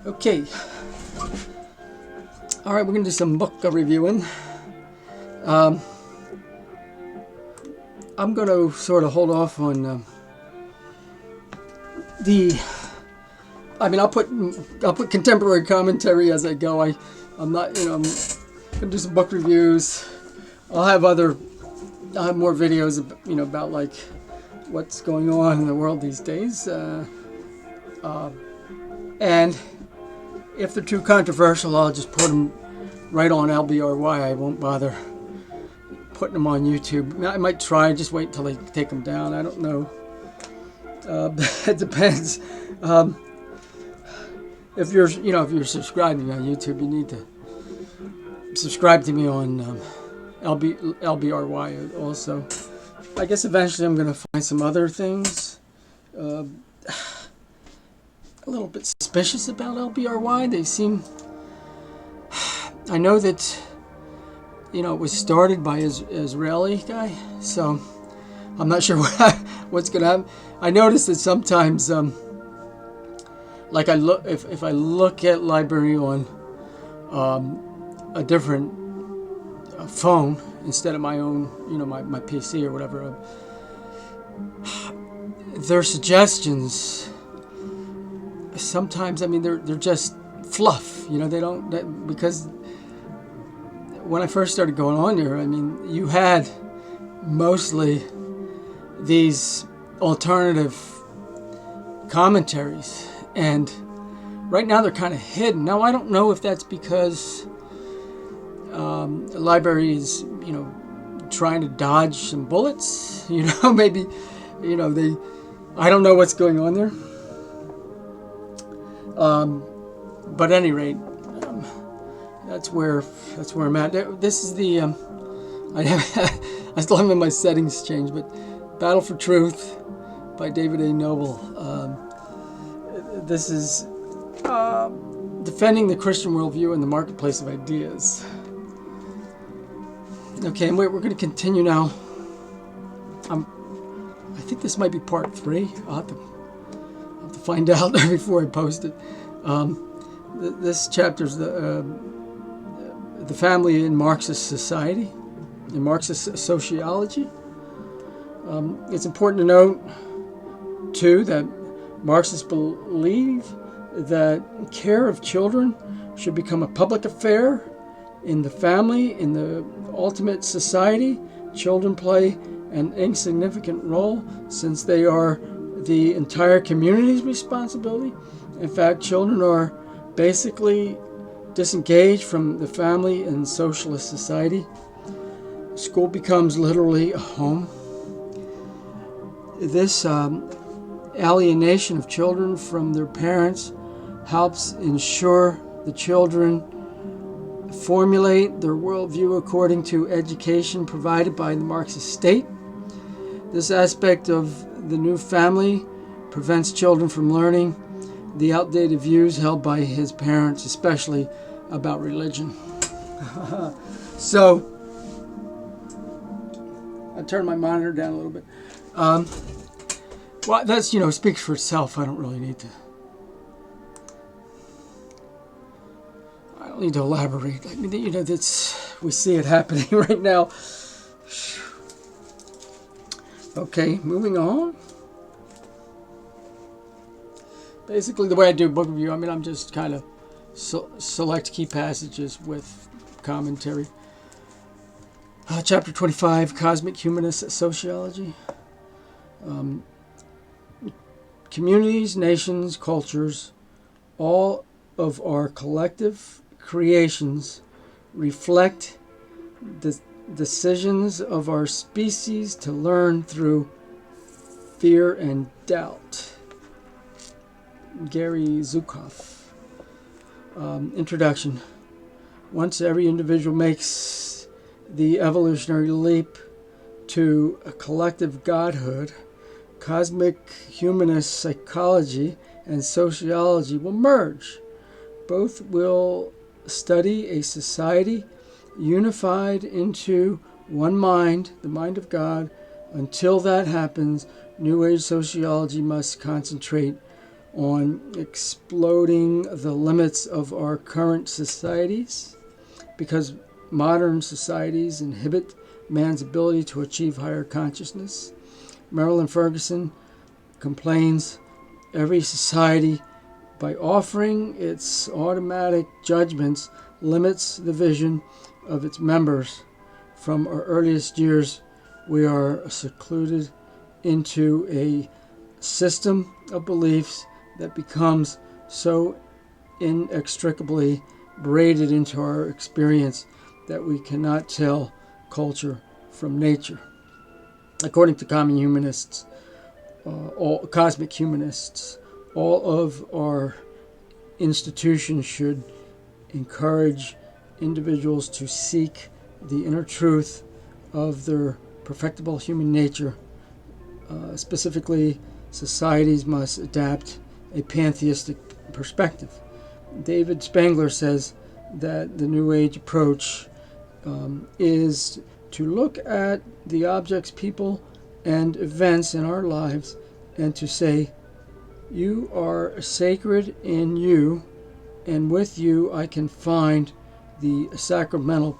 Okay. All right, we're going to do some book reviewing. I'm going to sort of hold off on I'll put contemporary commentary as I go. I'm not, I'm going to do some book reviews. I'll have more videos, about like what's going on in the world these days. And if they're too controversial, I'll just put them right on LBRY. I won't bother putting them on YouTube. I might try, just wait until they take them down. I don't know. It depends. If you're subscribing on YouTube, you need to subscribe to me on LBRY also. I guess eventually I'm going to find some other things. A little bit suspicious about LBRY. They seem... I know that, it was started by an Israeli guy, so I'm not sure what's going to happen. I noticed that sometimes, if I look at library on a different phone instead of my own, my PC or whatever, their suggestions sometimes, they're just fluff. They don't, because when I first started going on there, you had mostly these alternative commentaries, and right now they're kind of hidden. Now I don't know if that's because the library is, trying to dodge some bullets. Maybe, I don't know what's going on there. But at any rate, that's where I'm at. This is the I still haven't my settings changed, but Battle for Truth by David A. Nobel. This is defending the Christian worldview in the marketplace of ideas. Okay, and we're going to continue now. I think this might be part 3. I'll have to find out before I post it. This chapter is the family in Marxist society, in Marxist sociology. It's important to note, too, that Marxists believe that care of children should become a public affair in the family. In the ultimate society, children play an insignificant role since they are the entire community's responsibility. In fact, children are basically disengaged from the family in socialist society. School becomes literally a home. This alienation of children from their parents helps ensure the children formulate their worldview according to education provided by the Marxist state. This aspect of the new family prevents children from learning the outdated views held by his parents, especially about religion. So, I turned my monitor down a little bit. Well, that's, speaks for itself. I don't need to elaborate. We see it happening right now. Okay, moving on. Basically, the way I do book review, I'm just kind of select key passages with commentary. Chapter 25, Cosmic Humanists Sociology. Communities, nations, cultures, all of our collective creations reflect the decisions of our species to learn through fear and doubt. Gary Zukav. Introduction. Once every individual makes the evolutionary leap to a collective godhood, cosmic humanist psychology and sociology will merge. Both will study a society unified into one mind, the mind of God. Until that happens, New Age sociology must concentrate on exploding the limits of our current societies, because modern societies inhibit man's ability to achieve higher consciousness. Marilyn Ferguson complains every society, by offering its automatic judgments, limits the vision of its members. From our earliest years, we are secluded into a system of beliefs that becomes so inextricably braided into our experience that we cannot tell culture from nature. According to Cosmic Humanists, all of our institutions should encourage individuals to seek the inner truth of their perfectible human nature. Specifically, societies must adapt a pantheistic perspective. David Spangler says that the New Age approach is to look at the objects, people, and events in our lives and to say, you are sacred in you, and with you I can find the sacramental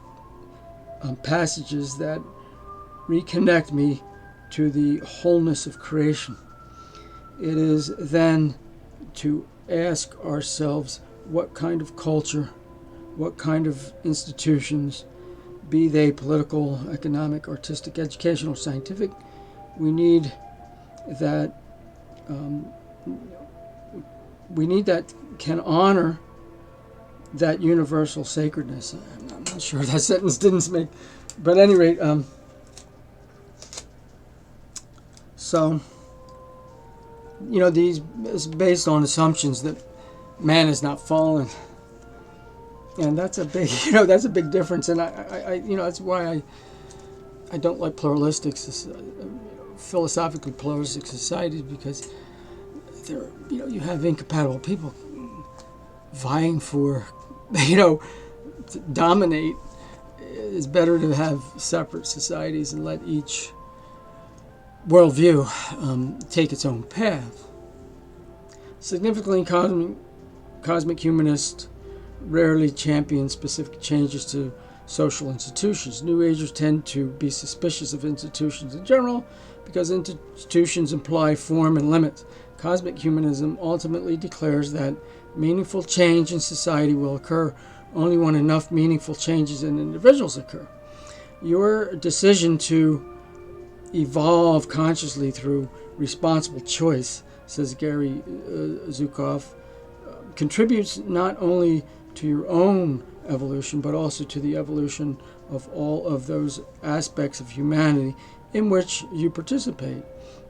passages that reconnect me to the wholeness of creation. It is then to ask ourselves what kind of culture, what kind of institutions, be they political, economic, artistic, educational, scientific, we need that can honor that universal sacredness. I'm not sure that sentence didn't make, but at any rate, so, these is based on assumptions that man is not fallen, and that's a big, that's a big difference. And I that's why I don't like pluralistic, philosophically pluralistic societies, because they're, you have incompatible people vying for, to dominate. It's better to have separate societies and let each worldview take its own path. Significantly, cosmic humanists rarely champion specific changes to social institutions. New Agers tend to be suspicious of institutions in general because institutions imply form and limit. Cosmic humanism ultimately declares that meaningful change in society will occur only when enough meaningful changes in individuals occur. Your decision to evolve consciously through responsible choice, says Gary Zukav, contributes not only to your own evolution, but also to the evolution of all of those aspects of humanity in which you participate.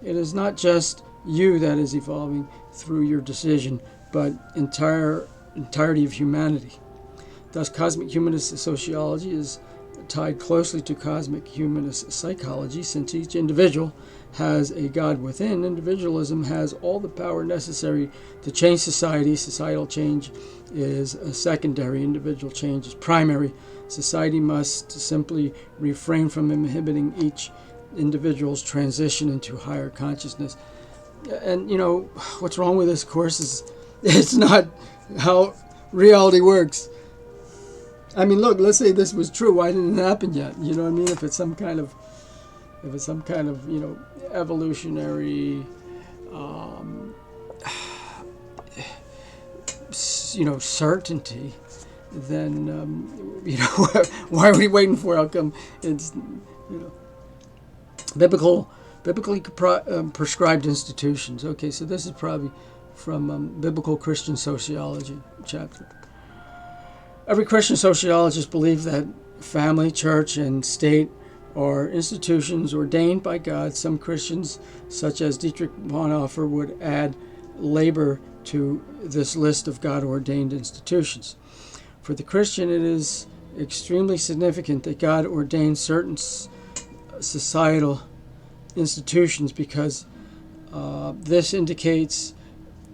It is not just you that is evolving through your decision, but entirety of humanity. Thus, cosmic humanist sociology is tied closely to cosmic humanist psychology. Since each individual has a God within, individualism has all the power necessary to change society. Societal change is a secondary, individual change is primary. Society must simply refrain from inhibiting each individual's transition into higher consciousness. And what's wrong with this course is it's not how reality works. I mean, look, let's say this was true. Why didn't it happen yet? You know what I mean? If it's some kind of evolutionary, certainty, then, why are we waiting for it? How come it's, biblically prescribed institutions. Okay, so this is probably from Biblical Christian Sociology chapter. Every Christian sociologist believes that family, church, and state are institutions ordained by God. Some Christians, such as Dietrich Bonhoeffer, would add labor to this list of God-ordained institutions. For the Christian, it is extremely significant that God ordained certain societal institutions because this indicates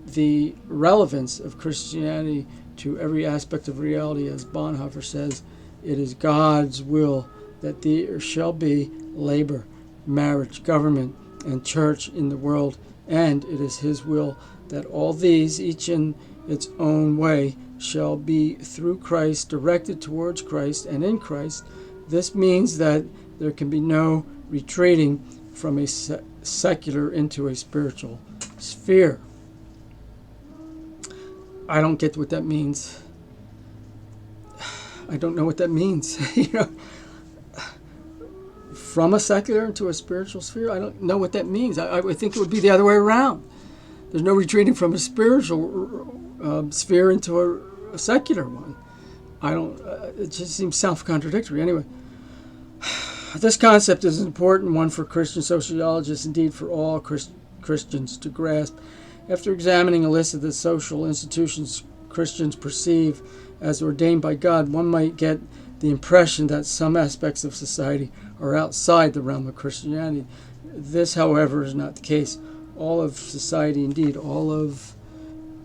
the relevance of Christianity to every aspect of reality. As Bonhoeffer says, it is God's will that there shall be labor, marriage, government, and church in the world, and it is his will that all these, each in its own way, shall be through Christ, directed towards Christ and in Christ. This means that there can be no retreating from a secular into a spiritual sphere. I don't get what that means. I don't know what that means. From a secular into a spiritual sphere, I don't know what that means. I would think it would be the other way around. There's no retreating from a spiritual sphere into a secular one. It just seems self-contradictory. Anyway, this concept is an important one for Christian sociologists, indeed for all Christians to grasp. After examining a list of the social institutions Christians perceive as ordained by God, one might get the impression that some aspects of society are outside the realm of Christianity. This, however, is not the case. All of society, indeed all of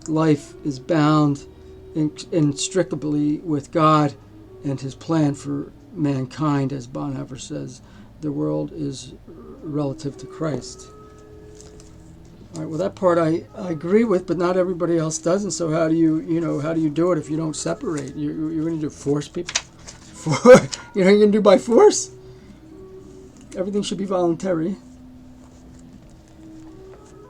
life, is bound inextricably with God and his plan for mankind. As Bonhoeffer says, the world is relative to Christ. All right, well, that part I agree with, but not everybody else does. And so how do you do it if you don't separate? You're going to do force people? You're going to do by force? Everything should be voluntary.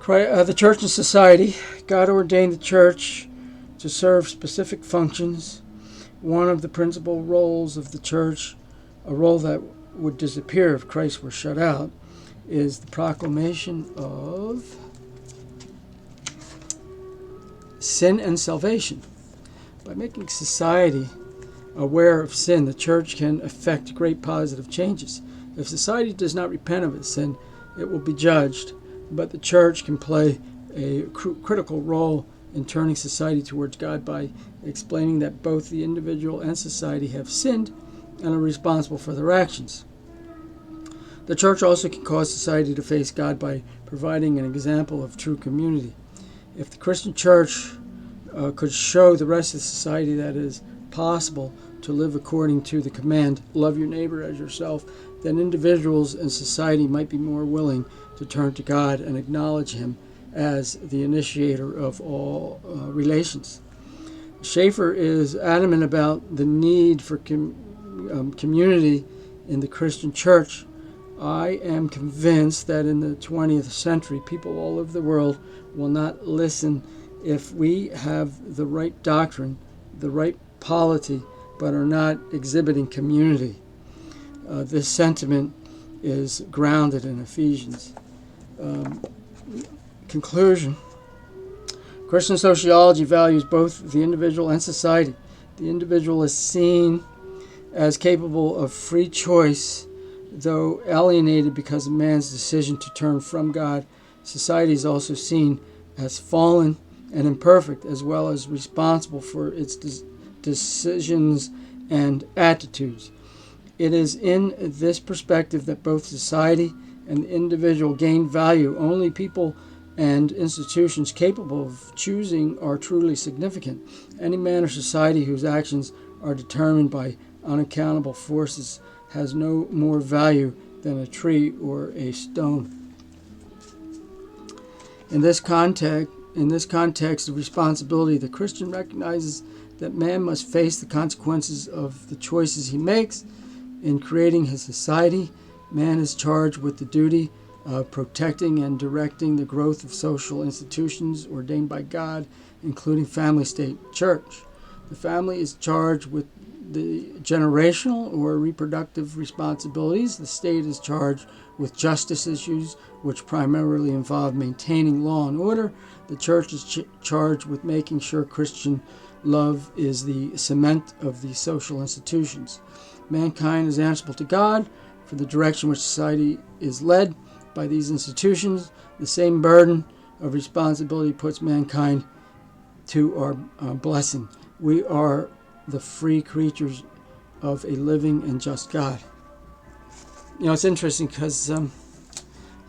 The church and society. God ordained the church to serve specific functions. One of the principal roles of the church, a role that would disappear if Christ were shut out, is the proclamation of sin and salvation. By making society aware of sin, the church can effect great positive changes. If society does not repent of its sin, it will be judged, but the church can play a critical role in turning society towards God by explaining that both the individual and society have sinned and are responsible for their actions. The church also can cause society to face God by providing an example of true community. If the Christian church could show the rest of society that it is possible to live according to the command, love your neighbor as yourself, then individuals and society might be more willing to turn to God and acknowledge him as the initiator of all relations. Schaeffer is adamant about the need for community in the Christian church. I am convinced that in the 20th century, people all over the world will not listen if we have the right doctrine, the right polity, but are not exhibiting community. This sentiment is grounded in Ephesians. Conclusion. Christian sociology values both the individual and society. The individual is seen as capable of free choice, though alienated because of man's decision to turn from God. Society is also seen as fallen and imperfect, as well as responsible for its decisions and attitudes. It is in this perspective that both society and the individual gain value. Only people and institutions capable of choosing are truly significant. Any man or society whose actions are determined by unaccountable forces has no more value than a tree or a stone. In this context of responsibility, the Christian recognizes that man must face the consequences of the choices he makes. In creating his society, man is charged with the duty of protecting and directing the growth of social institutions ordained by God, including family, state, church. The family is charged with the generational or reproductive responsibilities. The state is charged with justice issues, which primarily involve maintaining law and order. The church is charged with making sure Christian love is the cement of the social institutions. Mankind is answerable to God for the direction which society is led by these institutions. The same burden of responsibility puts mankind to our blessing. We are the free creatures of a living and just God. You know, it's interesting because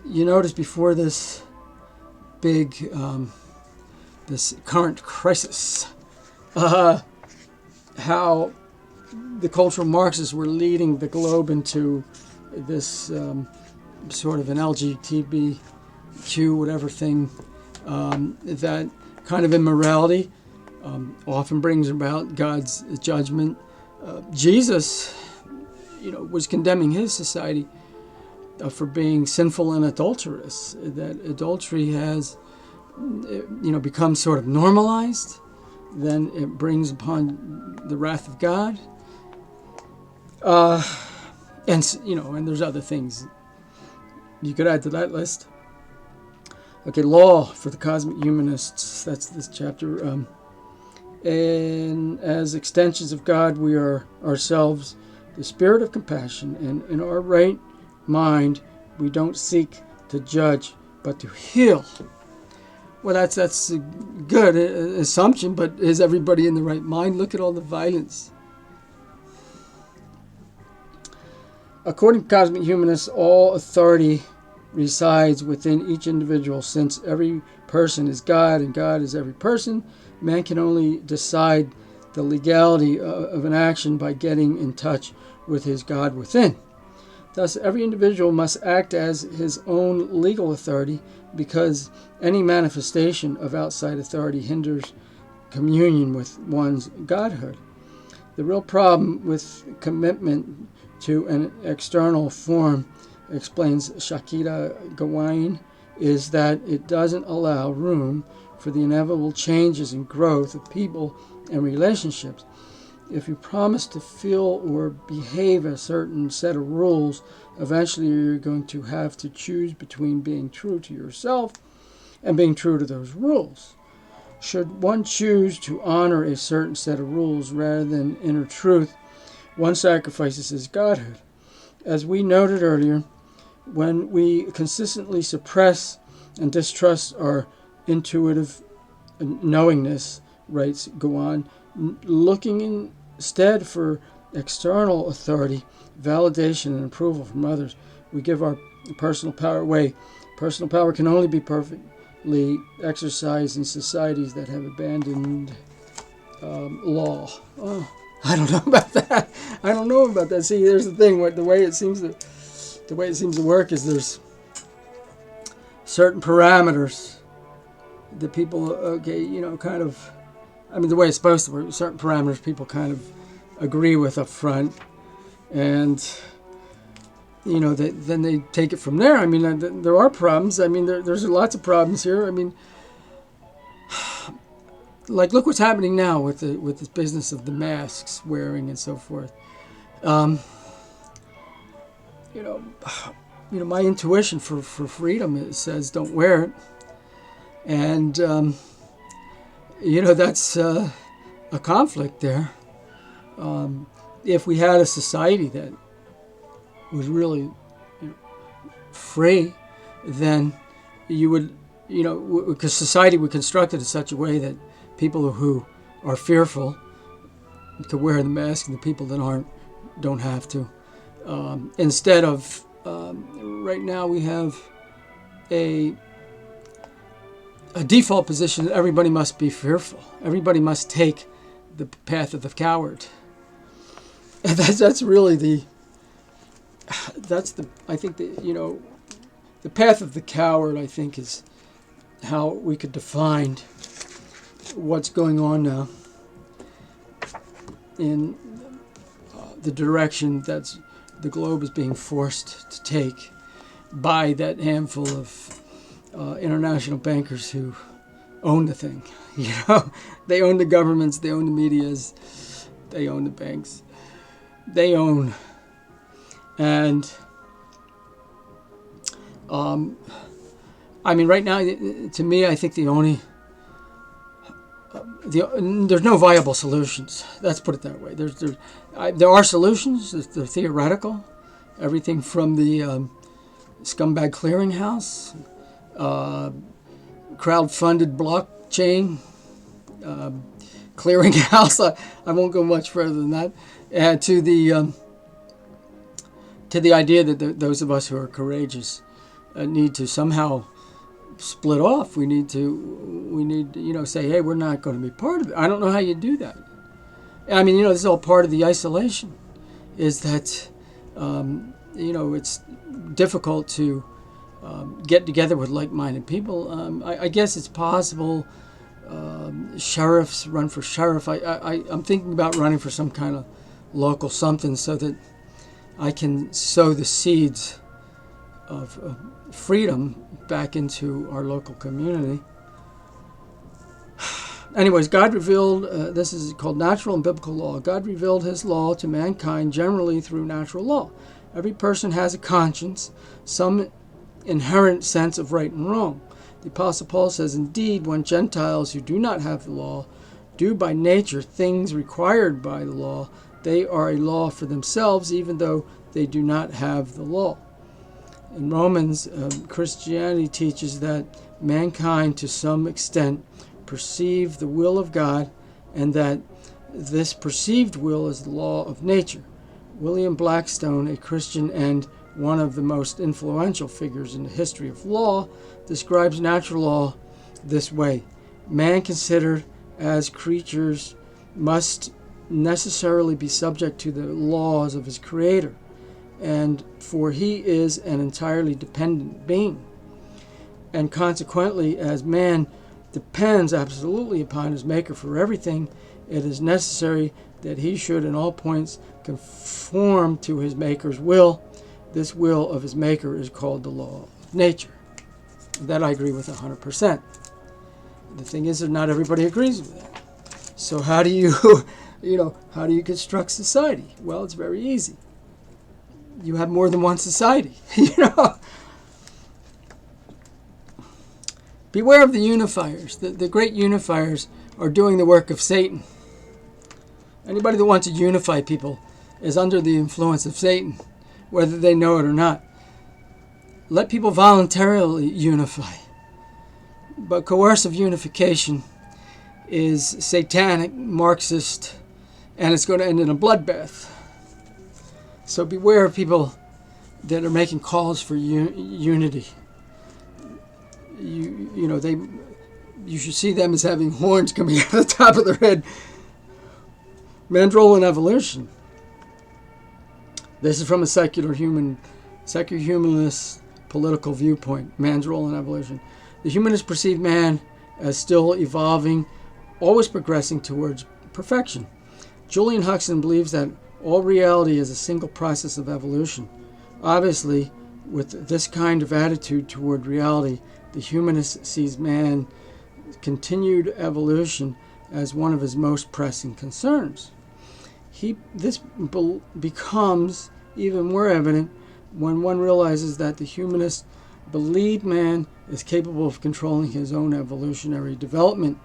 you notice before this big, this current crisis, how the cultural Marxists were leading the globe into this sort of an LGBTQ whatever thing that kind of immorality often brings about God's judgment. Jesus, was condemning his society for being sinful and adulterous. That adultery has, become sort of normalized. Then it brings upon the wrath of God. And there's other things you could add to that list. Okay, law for the Cosmic Humanists. That's this chapter. And as extensions of God, we are ourselves the spirit of compassion. And in our right mind, we don't seek to judge, but to heal. Well, that's a good assumption, but is everybody in the right mind? Look at all the violence. According to Cosmic Humanists, all authority resides within each individual. Since every person is God and God is every person, man can only decide the legality of an action by getting in touch with his God within. Thus, every individual must act as his own legal authority, because any manifestation of outside authority hinders communion with one's godhood. The real problem with commitment to an external form, explains Shakita Gawain, is that it doesn't allow room for the inevitable changes and growth of people and relationships. If you promise to feel or behave a certain set of rules, eventually you're going to have to choose between being true to yourself and being true to those rules. Should one choose to honor a certain set of rules rather than inner truth, one sacrifices his godhood. As we noted earlier, when we consistently suppress and distrust our intuitive knowingness, writes Gawan, looking instead for external authority, validation, and approval from others, we give our personal power away. Personal power can only be perfectly exercised in societies that have abandoned law. Oh, I don't know about that. See, there's the thing. The way it seems to work is there's certain parameters that people, the way it's supposed to work, certain parameters people kind of agree with up front, and then they take it from there. I mean, there are problems. I mean, there's lots of problems here. I mean, like, look what's happening now with this business of the masks wearing and so forth. My intuition for freedom says don't wear it, and that's a conflict there. If we had a society that was really free, then you would, because society would construct it in such a way that people who are fearful to wear the mask and the people that aren't don't have to. Instead of, right now we have a default position that everybody must be fearful. Everybody must take the path of the coward. And that's really the path of the coward, I think, is how we could define what's going on now in the direction that the globe is being forced to take by that handful of international bankers who own the thing. They own the governments, they own the medias, they own the banks, they own. And right now, to me, I think there's no viable solutions. Let's put it that way. There are solutions. They're theoretical. Everything from the scumbag clearinghouse, crowd-funded blockchain clearinghouse. I won't go much further than that. To the idea that those of us who are courageous need to somehow split off. We need to say, hey, we're not going to be part of it. I don't know how you do that. I mean, this is all part of the isolation, is that, it's difficult to get together with like-minded people. I guess it's possible. Sheriffs run for sheriff. I'm thinking about running for some kind of local something so that I can sow the seeds of freedom back into our local community. Anyways, God revealed, this is called natural and biblical law. God revealed his law to mankind generally through natural law. Every person has a conscience, some inherent sense of right and wrong. The Apostle Paul says, indeed, when Gentiles who do not have the law do by nature things required by the law, they are a law for themselves, even though they do not have the law. In Romans, Christianity teaches that mankind, to some extent, perceive the will of God, and that this perceived will is the law of nature. William Blackstone, a Christian and one of the most influential figures in the history of law, describes natural law this way. Man considered as creatures must necessarily be subject to the laws of his creator, and for he is an entirely dependent being. And consequently, as man depends absolutely upon his maker for everything, it is necessary that he should in all points conform to his maker's will. This will of his maker is called the law of nature. That I agree with 100%. The thing is that not everybody agrees with that. So how do you, how do you construct society? Well, it's very easy. You have more than one society, Beware of the unifiers. The great unifiers are doing the work of Satan. Anybody that wants to unify people is under the influence of Satan, whether they know it or not. Let people voluntarily unify. But coercive unification is satanic, Marxist, and it's going to end in a bloodbath. So beware of people that are making calls for unity. You should see them as having horns coming out of the top of their head. Mandrel and evolution. This is from a secular humanist political viewpoint. Mandrel and evolution. The humanists perceive man as still evolving, always progressing towards perfection. Julian Huxton believes that all reality is a single process of evolution. Obviously, with this kind of attitude toward reality, the humanist sees man's continued evolution as one of his most pressing concerns. This becomes even more evident when one realizes that the humanists believe man is capable of controlling his own evolutionary development.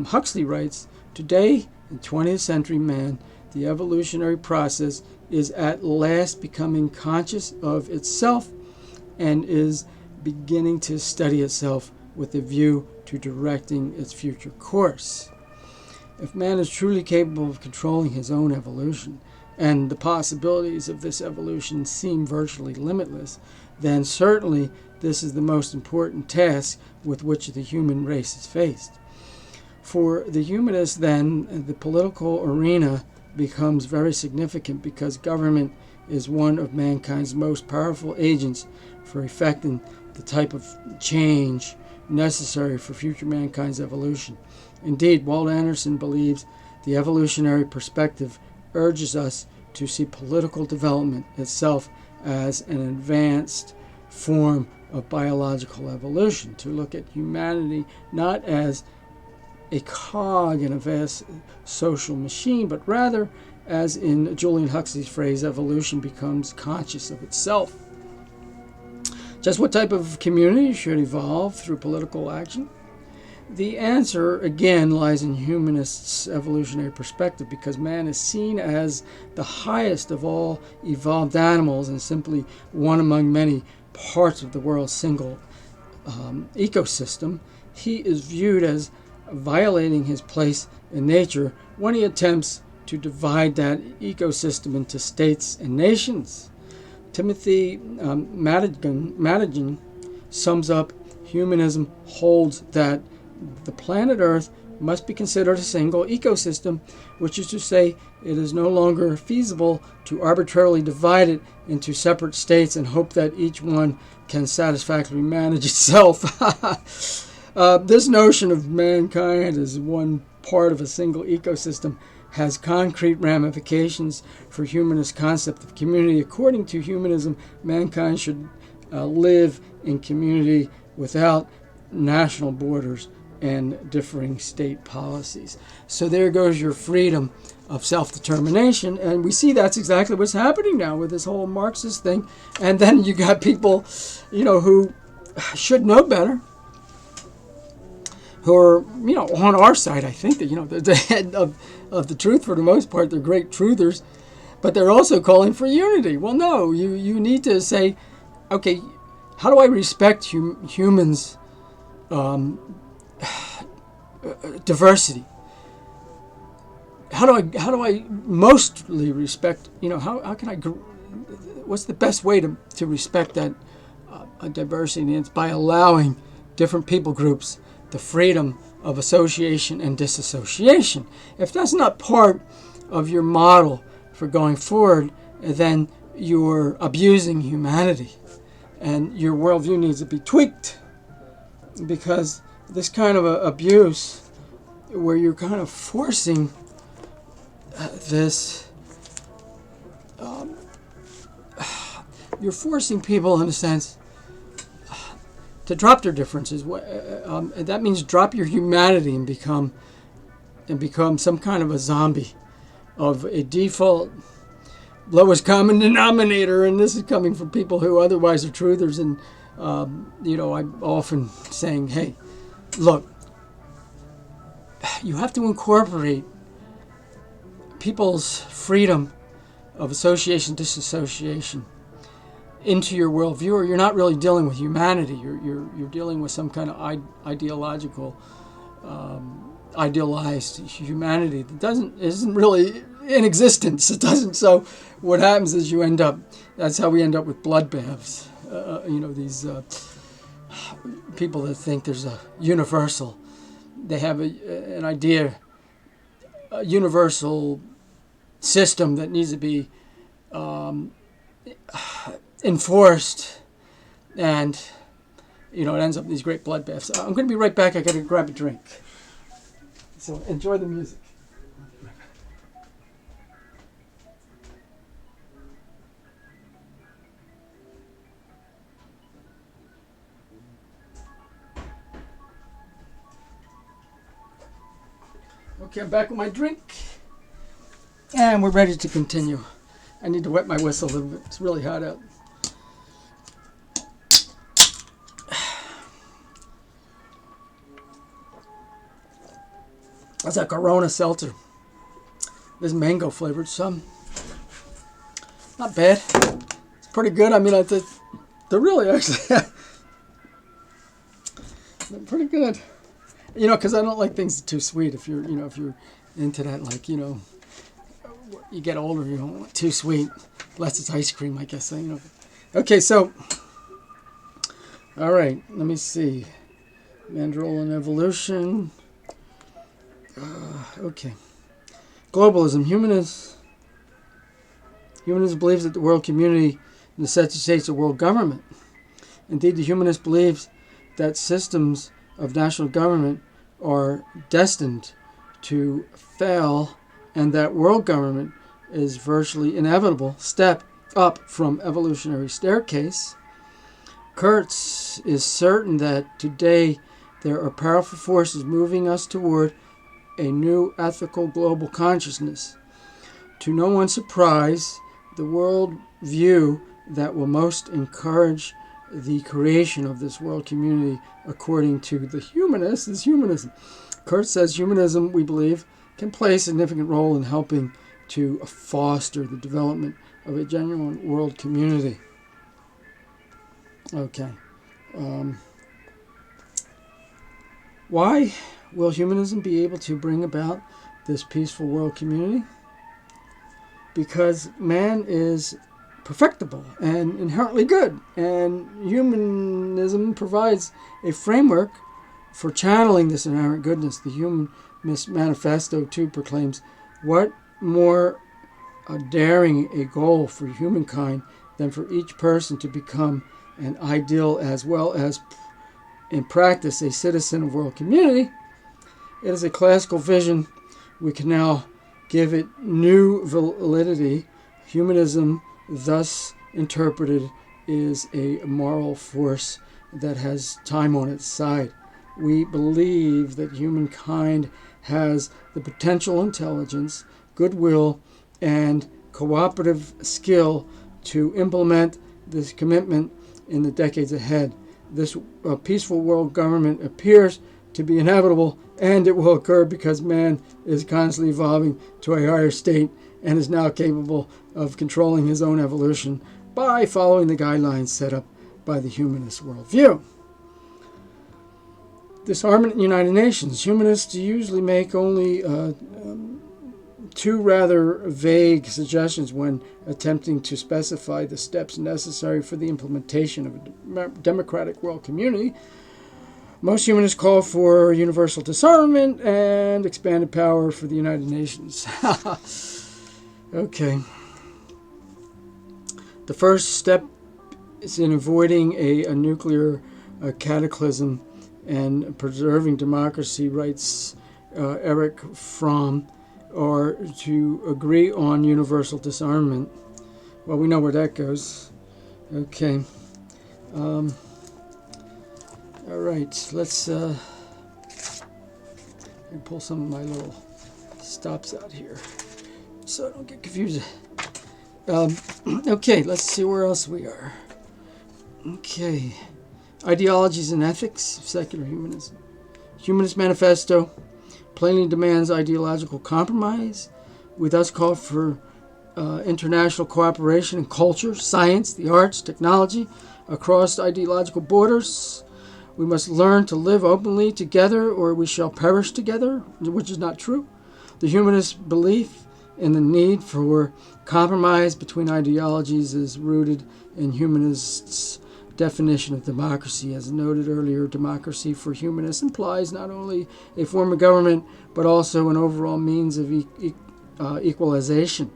Huxley writes, today, in 20th century man, the evolutionary process is at last becoming conscious of itself and is beginning to study itself with a view to directing its future course. If man is truly capable of controlling his own evolution, and the possibilities of this evolution seem virtually limitless, then certainly this is the most important task with which the human race is faced. For the humanists, then, the political arena becomes very significant because government is one of mankind's most powerful agents for effecting the type of change necessary for future mankind's evolution. Indeed, Walt Anderson believes the evolutionary perspective urges us to see political development itself as an advanced form of biological evolution, to look at humanity not as a cog in a vast social machine, but rather, as in Julian Huxley's phrase, evolution becomes conscious of itself. Just what type of community should evolve through political action? The answer, again, lies in humanists' evolutionary perspective, because man is seen as the highest of all evolved animals and simply one among many parts of the world's single ecosystem. He is viewed as violating his place in nature when he attempts to divide that ecosystem into states and nations. Timothy Madigan sums up, humanism holds that the planet Earth must be considered a single ecosystem, which is to say, it is no longer feasible to arbitrarily divide it into separate states and hope that each one can satisfactorily manage itself. This notion of mankind as one part of a single ecosystem has concrete ramifications for humanist concept of community. According to humanism, mankind should live in community without national borders and differing state policies. So there goes your freedom of self-determination, and we see that's exactly what's happening now with this whole Marxist thing. And then you got people, who should know better, who are, on our side. I think that, they're the head of the truth for the most part. They're great truthers, but they're also calling for unity. Well, no, you need to say, okay, how do I respect humans' diversity? How do I mostly respect? How can I? What's the best way to respect that diversity? And it's by allowing different people groups the freedom of association and disassociation. If that's not part of your model for going forward, then you're abusing humanity, and your worldview needs to be tweaked, because this kind of abuse, where you're kind of forcing you're forcing people, in a sense, to drop their differences. That means drop your humanity and become some kind of a zombie of a default lowest common denominator. And this is coming from people who otherwise are truthers. And I'm often saying, hey, look, you have to incorporate people's freedom of association, disassociation into your worldview, or you're not really dealing with humanity. You're dealing with some kind of ideological, idealized humanity that isn't really in existence. It doesn't. So what happens is that's how we end up with bloodbaths. These people that think there's a universal. They have an idea, a universal system that needs to be enforced, and it ends up in these great bloodbaths. I'm going to be right back. I got to grab a drink. So enjoy the music. Okay, I'm back with my drink, and we're ready to continue. I need to wet my whistle a little bit. It's really hot out. That's a Corona seltzer. This is mango flavored, some. Not bad. It's pretty good. I mean, they're really actually they're pretty good. Because I don't like things too sweet. If you're into that, you get older, you don't want too sweet, unless it's ice cream, I guess. Okay, so, all right, let me see. Mandrel and evolution. Okay. Globalism. Humanism believes that the world community necessitates a world government. Indeed, the humanist believes that systems of national government are destined to fail, and that world government is virtually inevitable step up from evolutionary staircase. Kurtz is certain that today there are powerful forces moving us toward a new ethical global consciousness. To no one's surprise, the world view that will most encourage the creation of this world community, according to the humanists, is humanism. Kurtz says humanism, we believe, can play a significant role in helping to foster the development of a genuine world community. Okay. Why will humanism be able to bring about this peaceful world community? Because man is perfectible and inherently good, and humanism provides a framework for channeling this inherent goodness. The human Manifesto, too, proclaims, what more daring a goal for humankind than for each person to become an ideal as well as in practice a citizen of world community. It is a classical vision. We can now give it new validity. Humanism, thus interpreted, is a moral force that has time on its side. We believe that humankind has the potential intelligence, goodwill, and cooperative skill to implement this commitment in the decades ahead. This peaceful world government appears to be inevitable, and it will occur because man is constantly evolving to a higher state and is now capable of controlling his own evolution by following the guidelines set up by the humanist worldview. Disarmament in the United Nations. Humanists usually make only two rather vague suggestions when attempting to specify the steps necessary for the implementation of a democratic world community. Most humanists call for universal disarmament and expanded power for the United Nations. Okay. The first step is in avoiding a nuclear cataclysm and preserving democracy, writes Eric Fromm, or to agree on universal disarmament. Well, we know where that goes. Okay. All right, let's pull some of my little stops out here so I don't get confused. Okay, let's see where else we are. Okay. Ideologies and Ethics of Secular Humanism. Humanist Manifesto plainly demands ideological compromise. We thus call for international cooperation in culture, science, the arts, technology, across ideological borders. We must learn to live openly together or we shall perish together, which is not true. The humanist belief in the need for compromise between ideologies is rooted in humanists' definition of democracy. As noted earlier, democracy for humanists implies not only a form of government, but also an overall means of equalization.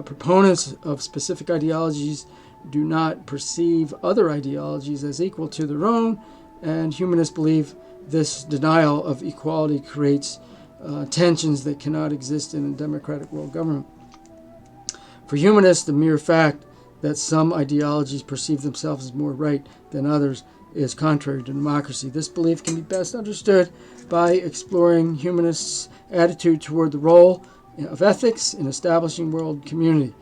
Proponents of specific ideologies do not perceive other ideologies as equal to their own, and humanists believe this denial of equality creates tensions that cannot exist in a democratic world government. For humanists, the mere fact that some ideologies perceive themselves as more right than others is contrary to democracy. This belief can be best understood by exploring humanists' attitude toward the role of ethics in establishing world community.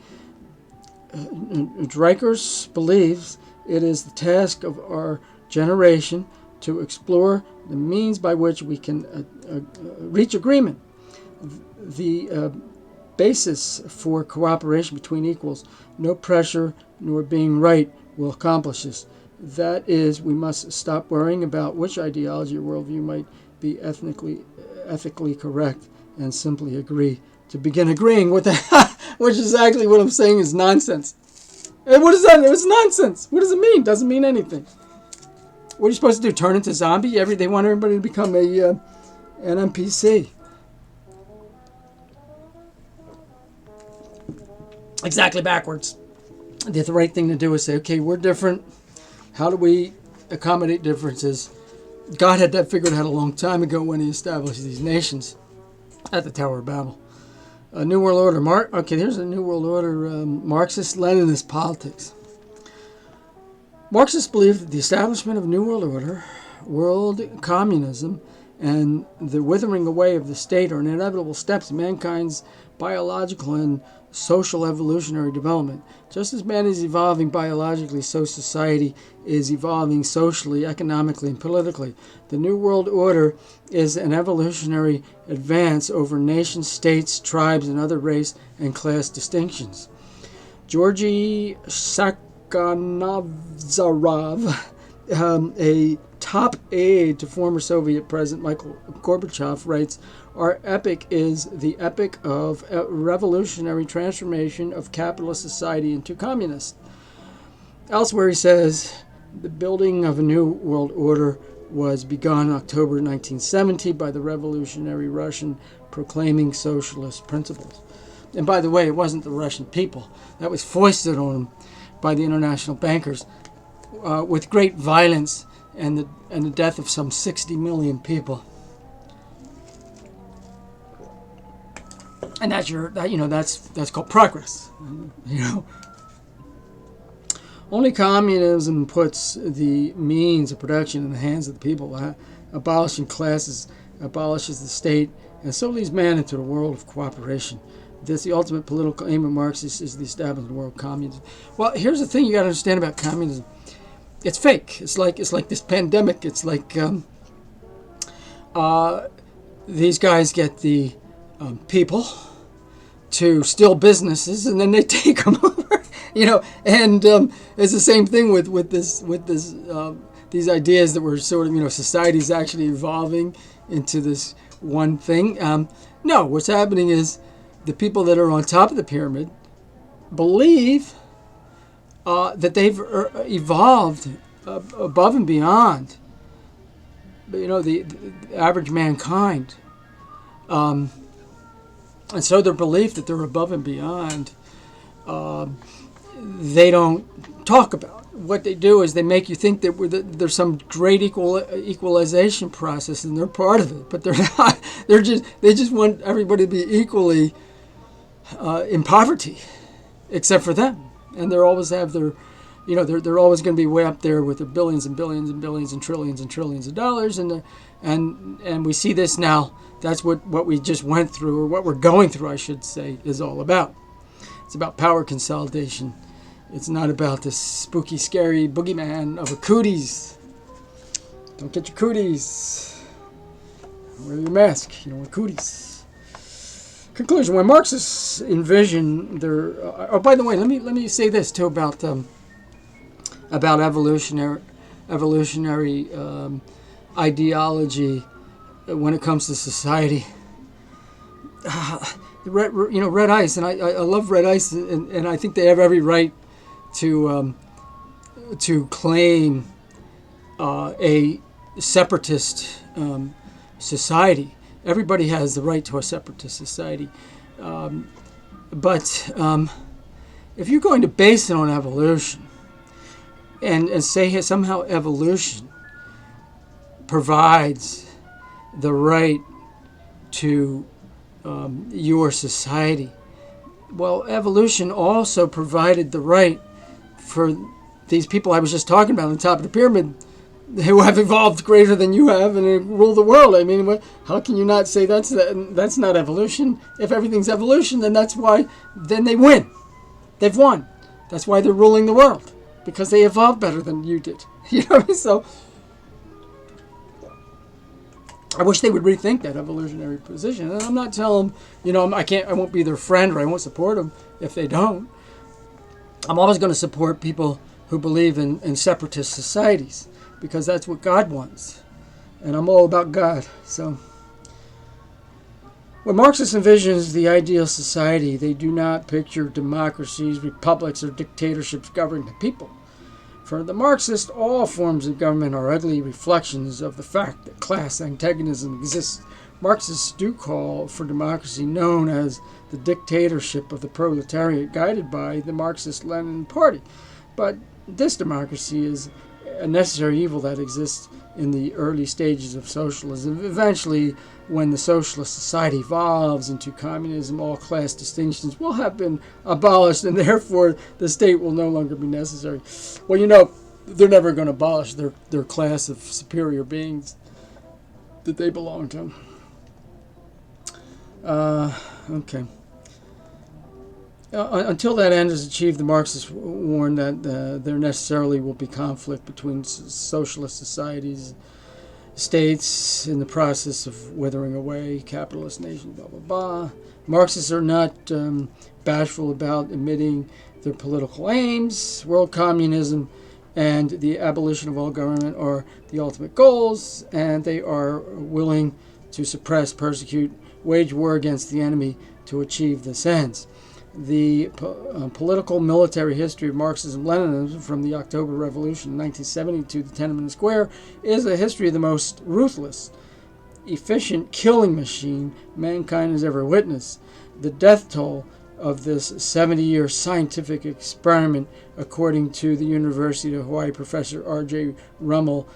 Dreikers believes it is the task of our generation to explore the means by which we can reach agreement. The basis for cooperation between equals, no pressure nor being right, will accomplish this. That is, we must stop worrying about which ideology or worldview might be ethically correct and simply agree to begin agreeing with that, which is exactly what I'm saying is nonsense. And what is that? It's nonsense. What does it mean? Doesn't mean anything. What are you supposed to do? Turn into a zombie? They want everybody to become an NPC. Exactly backwards. The right thing to do is say, okay, we're different. How do we accommodate differences? God had that figured out a long time ago when he established these nations at the Tower of Babel. A New World Order. Here's a New World Order. Marxist Leninist politics. Marxists believe that the establishment of a New World Order, world communism, and the withering away of the state are inevitable steps in mankind's biological and social evolutionary development. Just as man is evolving biologically, so society is evolving socially, economically, and politically. The New World Order is an evolutionary advance over nation states, tribes, and other race and class distinctions. Georgy Sakhanavzarov, a top aide to former Soviet President Mikhail Gorbachev, writes, "Our epic is the epic of a revolutionary transformation of capitalist society into communist." Elsewhere he says, the building of a new world order was begun in October 1970 by the revolutionary Russian proclaiming socialist principles. And by the way, it wasn't the Russian people. That was foisted on them by the international bankers with great violence and the death of some 60 million people. And that's called progress. Only communism puts the means of production in the hands of the people, abolishing classes, abolishes the state, and so leads man into the world of cooperation. This, the ultimate political aim of Marxists, is the establishment of the world communism. Well, here's the thing you got to understand about communism. It's fake. It's like this pandemic. It's like these guys get the people to steal businesses, and then they take them over. And it's the same thing with these ideas that were sort of society's actually evolving into this one thing. No, what's happening is the people that are on top of the pyramid believe that they've evolved above and beyond, the average mankind. And so their belief that they're above and beyond, they don't talk about. What they do is they make you think that there's some great equalization process, and they're part of it, but they're not. They just want everybody to be equally in poverty, except for them, and they always have their, they're always going to be way up there with their billions and billions and billions and trillions of dollars, and we see this now. That's what we just went through, or what we're going through, I should say, is all about. It's about power consolidation. It's not about this spooky, scary boogeyman of a cooties. Don't get your cooties. Wear your mask. You don't want cooties. Conclusion: when Marxists envision their, by the way, let me say this too about evolutionary ideology when it comes to society. Red Ice, and I love Red Ice, and I think they have every right to claim a separatist society. Everybody has the right to a separatist society, but if you're going to base it on evolution and say somehow evolution provides the right to your society, well, evolution also provided the right for these people I was just talking about on the top of the pyramid, who have evolved greater than you have and rule the world. I mean, how can you not say that's not evolution? If everything's evolution, then then they win. They've won. That's why they're ruling the world, because they evolved better than you did. So I wish they would rethink that evolutionary position. And I'm not telling them, I won't be their friend, or I won't support them if they don't. I'm always going to support people who believe in separatist societies, because that's what God wants. And I'm all about God. So when Marxist envisions the ideal society, they do not picture democracies, republics, or dictatorships governing the people. For the Marxists, all forms of government are ugly reflections of the fact that class antagonism exists. Marxists do call for democracy known as the dictatorship of the proletariat, guided by the Marxist-Lenin Party. But this democracy is a necessary evil that exists in the early stages of socialism. Eventually, when the socialist society evolves into communism, all class distinctions will have been abolished, and therefore the state will no longer be necessary. Well, they're never going to abolish their class of superior beings that they belong to. Okay. Until that end is achieved, the Marxists warn that there necessarily will be conflict between socialist societies, states in the process of withering away, capitalist nations, blah, blah, blah. Marxists are not bashful about admitting their political aims. World communism and the abolition of all government are the ultimate goals, and they are willing to suppress, persecute, wage war against the enemy to achieve this ends. The political military history of Marxism Leninism from the October Revolution in 1970 to the Tiananmen Square is a history of the most ruthless, efficient killing machine mankind has ever witnessed. The death toll of this 70-year scientific experiment, according to the University of Hawaii professor R.J. Rummel,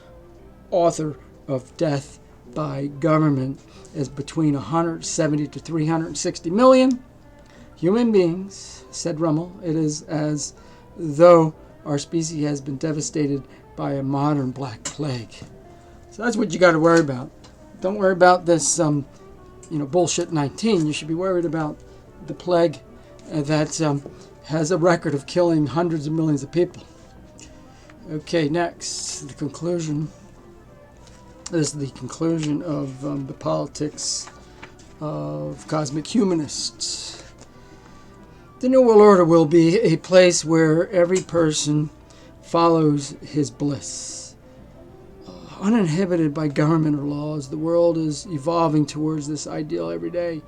author of Death by Government, is between 170 to 360 million human beings, said Rummel. It is as though our species has been devastated by a modern black plague. So that's what you got to worry about. Don't worry about this, bullshit 19. You should be worried about the plague that has a record of killing hundreds of millions of people. Okay, next, the conclusion. This is the conclusion of the politics of Cosmic Humanists. The New World Order will be a place where every person follows his bliss. Uninhibited by government or laws, the world is evolving towards this ideal every day.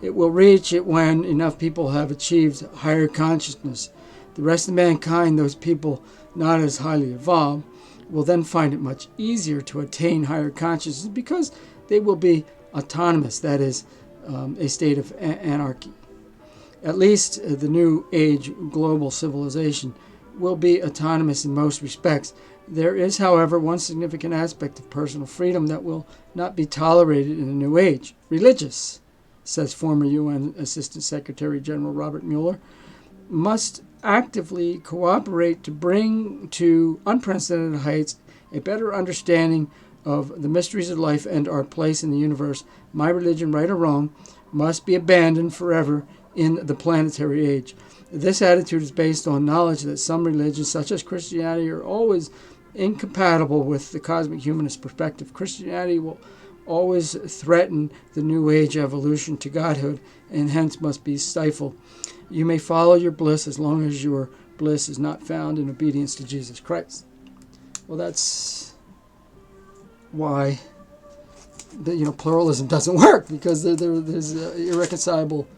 It will reach it when enough people have achieved higher consciousness. The rest of mankind, those people not as highly evolved, will then find it much easier to attain higher consciousness because they will be autonomous, that is, a state of anarchy. At least the new age global civilization will be autonomous in most respects. There is, however, one significant aspect of personal freedom that will not be tolerated in the new age: religious, says former UN Assistant Secretary General Robert Mueller, must actively cooperate to bring to unprecedented heights a better understanding of the mysteries of life and our place in the universe. My religion, right or wrong, must be abandoned forever in the planetary age. This attitude is based on knowledge that some religions, such as Christianity, are always incompatible with the cosmic humanist perspective. Christianity will always threaten the new age evolution to godhood and hence must be stifled. You may follow your bliss as long as your bliss is not found in obedience to Jesus Christ. Well, that's why pluralism doesn't work, because there's irreconcilable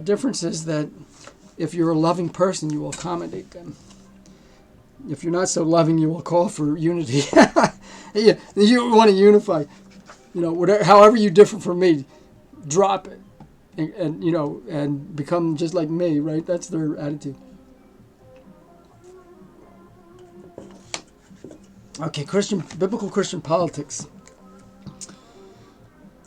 differences that if you're a loving person, you will accommodate them. If you're not so loving, you will call for unity. You want to unify. Whatever, however you differ from me, drop it, and become just like me. Right? That's their attitude. Okay, biblical Christian politics.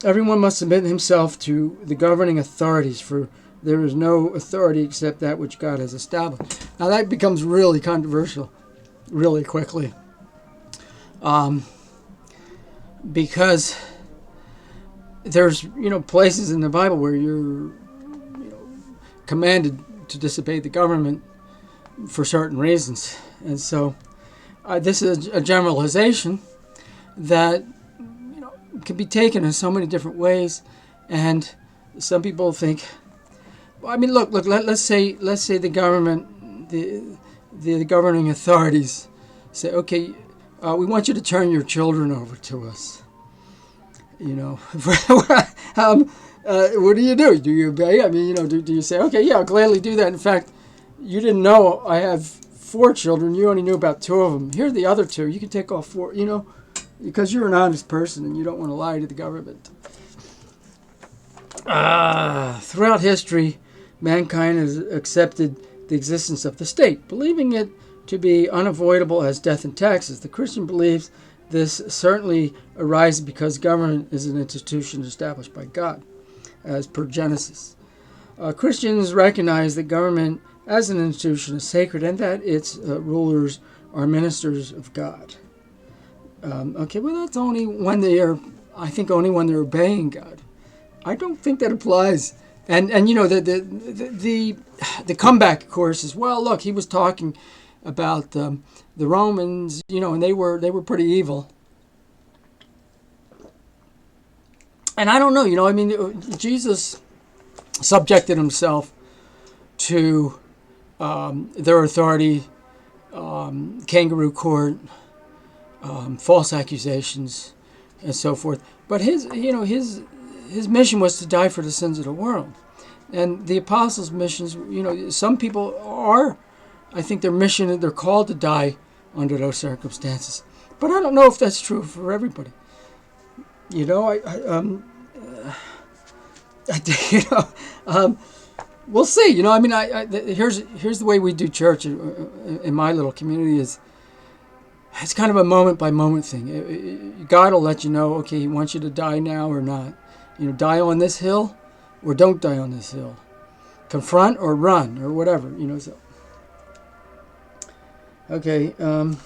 Everyone must submit himself to the governing authorities, for there is no authority except that which God has established. Now that becomes really controversial really quickly, because there's places in the Bible where you're commanded to disobey the government for certain reasons, and so this is a generalization that can be taken in so many different ways, and some people think, look. Let's say the government, the governing authorities say, okay, we want you to turn your children over to us. What do you do? Do you obey? Do you say, okay, yeah, I'll gladly do that. In fact, you didn't know I have 4 children. You only knew about 2 of them. Here are the other 2. You can take all 4. Because you're an honest person and you don't want to lie to the government. Throughout history, mankind has accepted the existence of the state, believing it to be unavoidable as death and taxes. The Christian believes this certainly arises because government is an institution established by God, as per Genesis. Christians recognize that government as an institution is sacred and that its rulers are ministers of God. That's only when only when they're obeying God. I don't think that applies. And the comeback, of course, is, well, look, he was talking about the Romans, and they were pretty evil. And I don't know, Jesus subjected himself to their authority, kangaroo court, false accusations, and so forth. But his mission was to die for the sins of the world. And the apostles' missions, some people are, I think their mission, they're called to die under those circumstances. But I don't know if that's true for everybody. We'll see. Here's the way we do church in my little community is it's kind of a moment by moment thing. God will let you know, okay, He wants you to die now or not. Die on this hill or don't die on this hill. Confront or run or whatever. So. Okay. The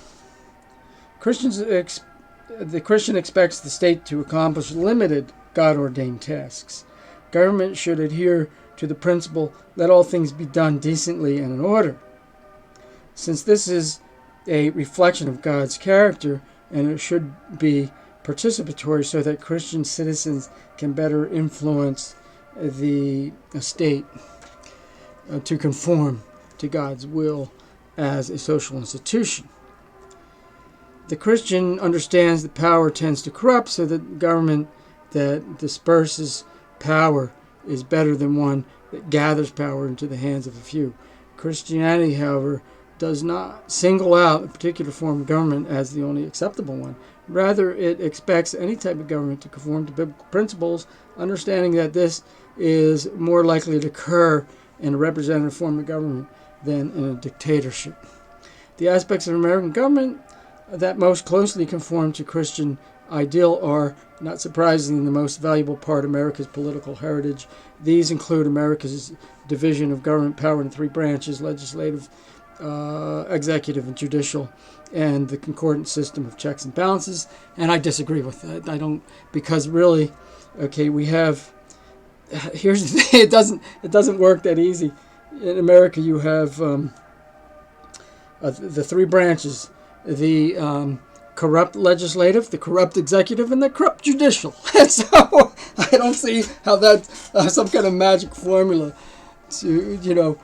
Christian expects the state to accomplish limited God-ordained tasks. Government should adhere to the principle, let all things be done decently and in order. Since this is a reflection of God's character, and it should be participatory so that Christian citizens can better influence the state to conform to God's will as a social institution. The Christian understands that power tends to corrupt, so that government that disperses power is better than one that gathers power into the hands of a few. Christianity, however, does not single out a particular form of government as the only acceptable one. Rather, it expects any type of government to conform to biblical principles, understanding that this is more likely to occur in a representative form of government than in a dictatorship. The aspects of American government that most closely conform to Christian ideal are, not surprisingly, the most valuable part of America's political heritage. These include America's division of government power into three branches: legislative, executive, and judicial, and the concordant system of checks and balances. And I disagree with that. I don't, because really, okay, we have, here's the thing, it doesn't work that easy. In America, you have the three branches: the corrupt legislative, the corrupt executive, and the corrupt judicial. And so I don't see how that's some kind of magic formula to,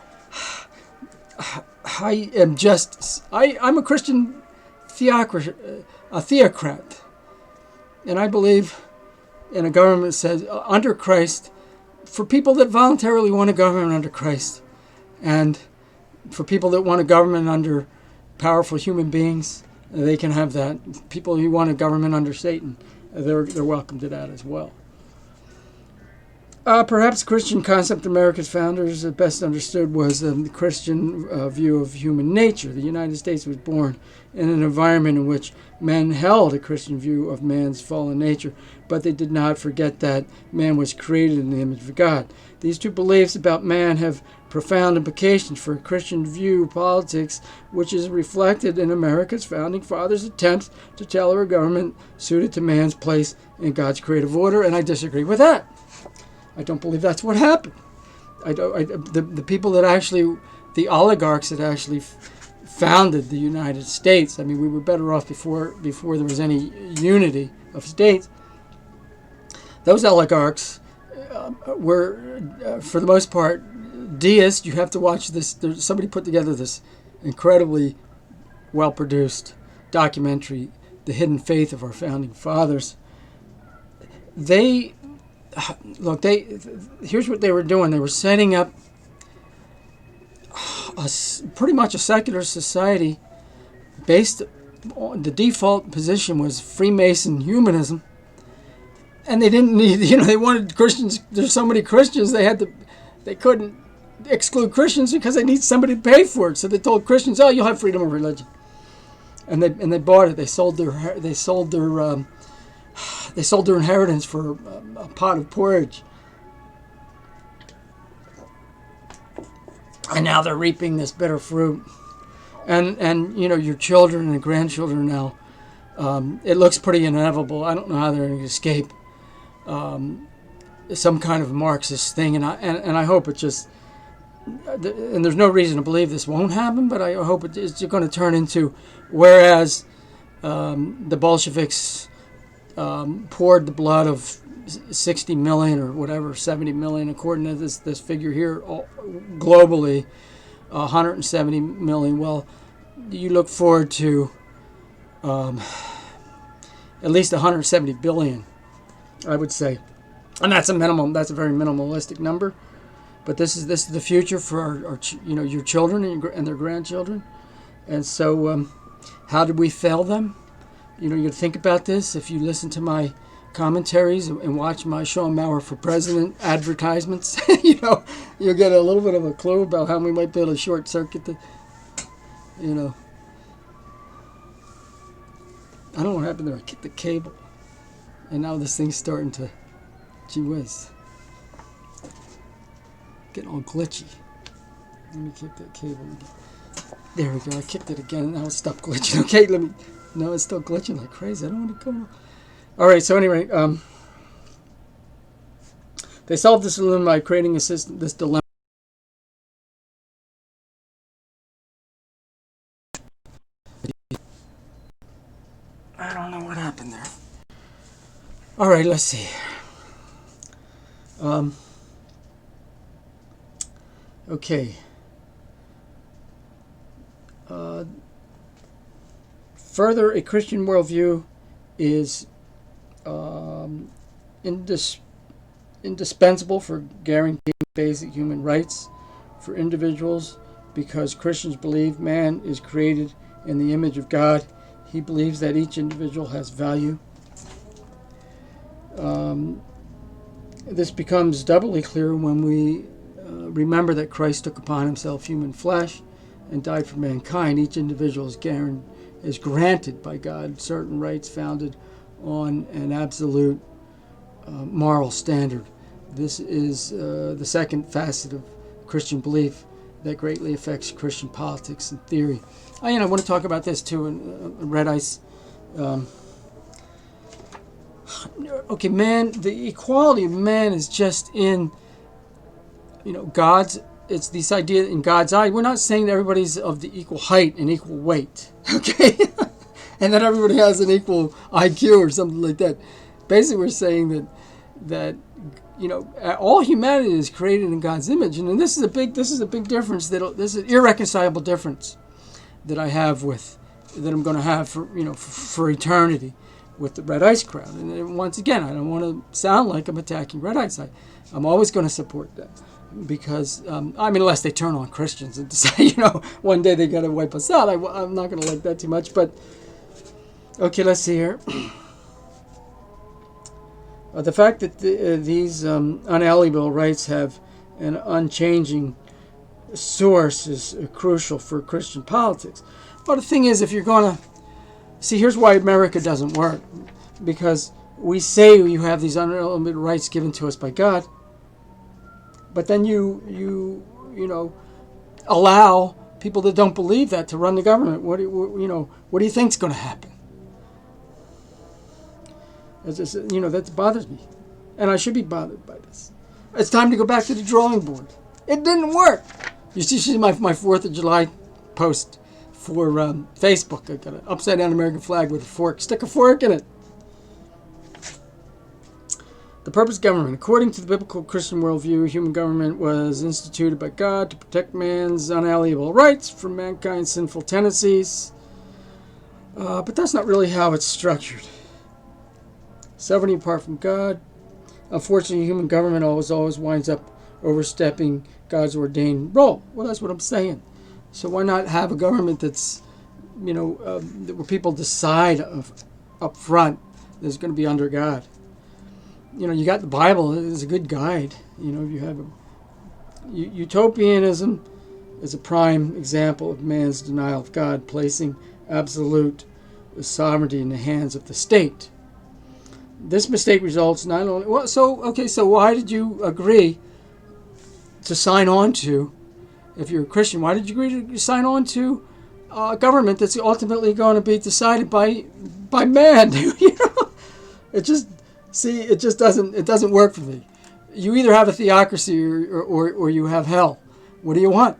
I'm a Christian theocrat, and I believe in a government that says under Christ, for people that voluntarily want a government under Christ, and for people that want a government under powerful human beings, they can have that. People who want a government under Satan, they're welcome to that as well. Perhaps the Christian concept of America's founders best understood was the Christian view of human nature. The United States was born in an environment in which men held a Christian view of man's fallen nature, but they did not forget that man was created in the image of God. These two beliefs about man have profound implications for a Christian view of politics, which is reflected in America's founding fathers' attempts to tailor a government suited to man's place in God's creative order, and I disagree with that. I don't believe that's what happened. The people that actually, the oligarchs that actually founded the United States, I mean, we were better off before there was any unity of states. Those oligarchs were, for the most part, deists. You have to watch this. Somebody put together this incredibly well-produced documentary, The Hidden Faith of Our Founding Fathers. Here's what they were doing. They were setting up pretty much a secular society based on the default position was Freemason humanism. And they didn't need, they wanted Christians. There's so many Christians, they couldn't exclude Christians because they need somebody to pay for it. So they told Christians, "Oh, you'll have freedom of religion," and they bought it. They sold their inheritance for a pot of porridge, and now they're reaping this bitter fruit. And your children and grandchildren now. It looks pretty inevitable. I don't know how they're going to escape some kind of Marxist thing, and I hope it just. And there's no reason to believe this won't happen, but I hope it's going to turn into, whereas the Bolsheviks poured the blood of 60 million or whatever, 70 million, according to this figure here, globally, 170 million. Well, you look forward to at least 170 billion, I would say. And that's a minimum. That's a very minimalistic number. But this is the future for our your children and their grandchildren. And so, how did we fail them? You think about this. If you listen to my commentaries and watch my Sean Maurer for President advertisements, you'll get a little bit of a clue about how we might be able to short circuit the. I don't know what happened there. I kicked the cable, and now this thing's starting to, gee whiz, getting all glitchy. Let me kick that cable again. There we go. I kicked it again, and now it stopped glitching. Okay, no, it's still glitching like crazy. I don't want to go. All right. So anyway, they solved this dilemma by creating a system. This dilemma. I don't know what happened there. All right, let's see. Okay. Further, a Christian worldview is indispensable for guaranteeing basic human rights for individuals because Christians believe man is created in the image of God. He believes that each individual has value. This becomes doubly clear when we remember that Christ took upon himself human flesh and died for mankind. Each individual is granted by God certain rights founded on an absolute moral standard. This is the second facet of Christian belief that greatly affects Christian politics and theory. I want to talk about this too in Red Ice. Okay, man, the equality of man is just in, God's. It's this idea in God's eye. We're not saying that everybody's of the equal height and equal weight, okay, and that everybody has an equal IQ or something like that. Basically, we're saying that all humanity is created in God's image, and this is a big difference. This is an irreconcilable difference that I'm going to have for eternity with the Red Ice crowd. And once again, I don't want to sound like I'm attacking Red Ice. I'm always going to support that because unless they turn on Christians and decide one day they got to wipe us out, I'm not going to like that too much. But okay, let's see here. The fact that these unalienable rights have an unchanging source is crucial for Christian politics. Well, the thing is, if you're going to see, here's why America doesn't work. Because we say you have these unlimited rights given to us by God, but then you allow people that don't believe that to run the government. What do you think's going to happen? That bothers me, and I should be bothered by this. It's time to go back to the drawing board. It didn't work. You see my 4th of July post for Facebook. I got an upside down American flag with a fork. Stick a fork in it. The purpose of government. According to the biblical Christian worldview, human government was instituted by God to protect man's unalienable rights from mankind's sinful tendencies. But that's not really how it's structured. Sovereignty apart from God. Unfortunately, human government always winds up overstepping God's ordained role. Well, that's what I'm saying. So why not have a government that's, where people decide up front that it's going to be under God? You got the Bible as a good guide. You have utopianism is a prime example of man's denial of God, placing absolute sovereignty in the hands of the state. This mistake results not only... So why did you agree to sign on to, if you're a Christian, why did you agree to sign on to a government that's ultimately going to be decided by man? It just doesn't work for me. You either have a theocracy or you have hell. What do you want?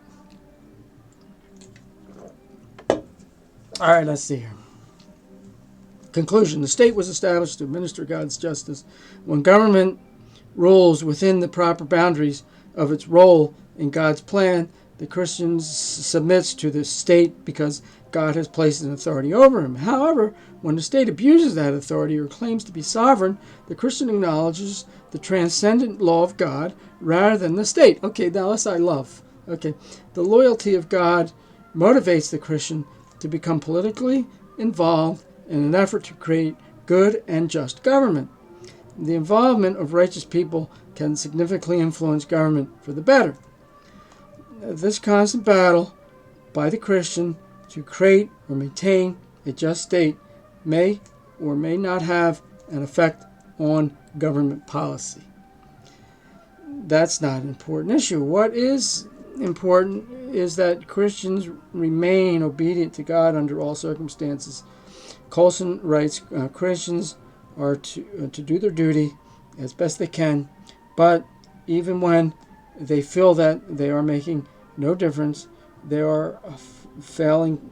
All right, let's see here. Conclusion. The state was established to administer God's justice. When government rules within the proper boundaries of its role in God's plan, the Christian submits to the state because God has placed an authority over him. However, when the state abuses that authority or claims to be sovereign, the Christian acknowledges the transcendent law of God rather than the state. Okay, now that's I love. Okay, the loyalty of God motivates the Christian to become politically involved in an effort to create good and just government. The involvement of righteous people can significantly influence government for the better. This constant battle by the Christian to create or maintain a just state may or may not have an effect on government policy. That's not an important issue. What is important is that Christians remain obedient to God under all circumstances. Colson writes, Christians are to do their duty as best they can, but even when they feel that they are making no difference, they are failing,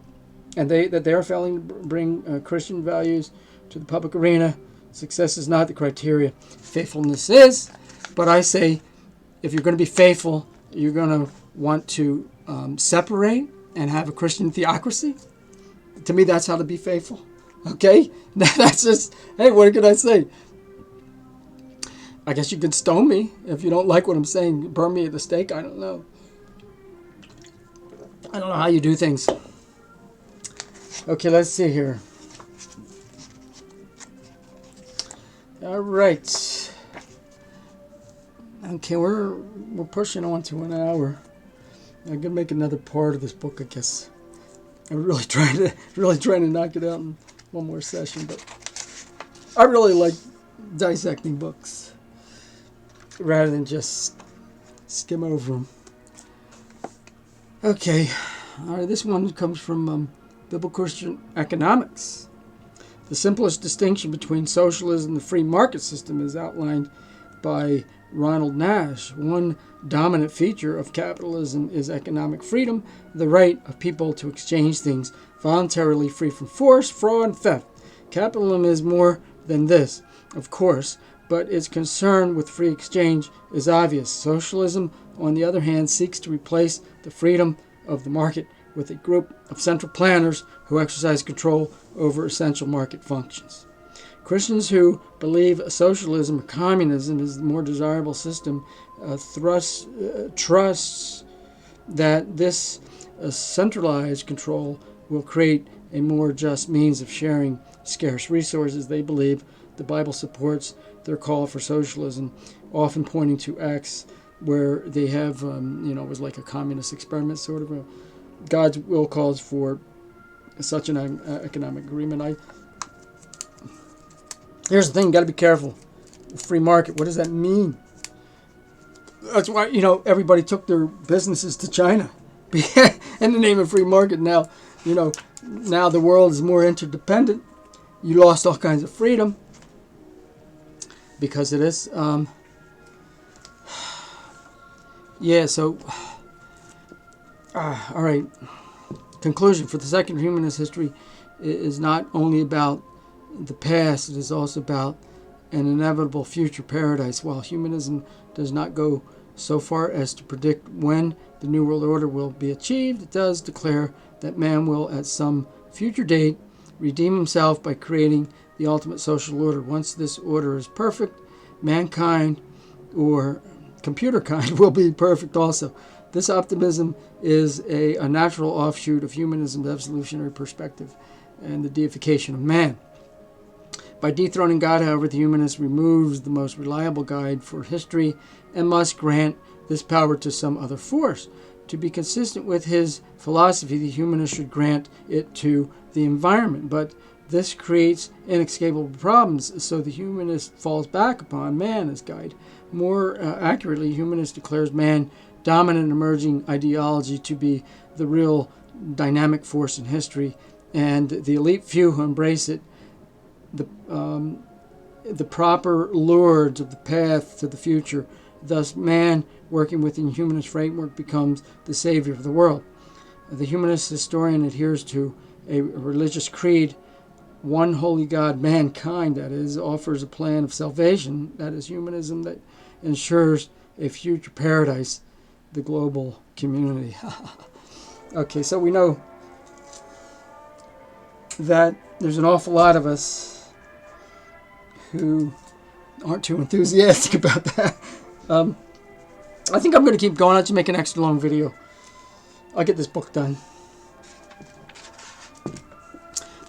and they are failing to bring Christian values to the public arena. Success is not the criteria. Faithfulness is, but I say, if you're going to be faithful, you're going to want to separate and have a Christian theocracy. To me, that's how to be faithful. Okay? That's just, hey, what can I say? I guess you could stone me if you don't like what I'm saying. Burn me at the stake. I don't know. I don't know how you do things. Okay, let's see here. All right. Okay, we're pushing on to an hour. I'm gonna make another part of this book, I guess. I'm really trying to knock it out in one more session, but I really like dissecting books rather than just skim over them. Okay, all right. This one comes from Biblical Christian Economics. The simplest distinction between socialism and the free market system is outlined by Ronald Nash. One dominant feature of capitalism is economic freedom, the right of people to exchange things voluntarily, free from force, fraud, and theft. Capitalism is more than this, of course, but its concern with free exchange is obvious. Socialism, on the other hand, seeks to replace the freedom of the market with a group of central planners who exercise control over essential market functions. Christians who believe socialism or communism is the more desirable system trusts that this centralized control will create a more just means of sharing scarce resources. They believe the Bible supports their call for socialism, often pointing to Acts where they have, it was like a communist experiment, sort of. God's will calls for such an economic agreement. Here's the thing, you got to be careful. Free market, what does that mean? That's why, everybody took their businesses to China in the name of free market. Now, now the world is more interdependent. You lost all kinds of freedom because of this. All right. Conclusion for the second humanist history is not only about the past, it is also about an inevitable future paradise. While humanism does not go so far as to predict when the New World Order will be achieved, it does declare that man will, at some future date, redeem himself by creating the ultimate social order. Once this order is perfect, mankind, or computer kind, will be perfect also. This optimism is a natural offshoot of humanism's evolutionary perspective and the deification of man. By dethroning God, however, the humanist removes the most reliable guide for history and must grant this power to some other force. To be consistent with his philosophy, the humanist should grant it to the environment, but this creates inescapable problems, so the humanist falls back upon man as guide. More accurately, humanist declares man dominant emerging ideology to be the real dynamic force in history, and the elite few who embrace it, the proper lords of the path to the future. Thus, man, working within humanist framework, becomes the savior of the world. The humanist historian adheres to a religious creed, one holy God, mankind, that is, offers a plan of salvation, that is humanism, that ensures a future paradise, the global community. Okay, so we know that there's an awful lot of us who aren't too enthusiastic about that. I think I'm going to keep going. I'll just make an extra long video. I'll get this book done.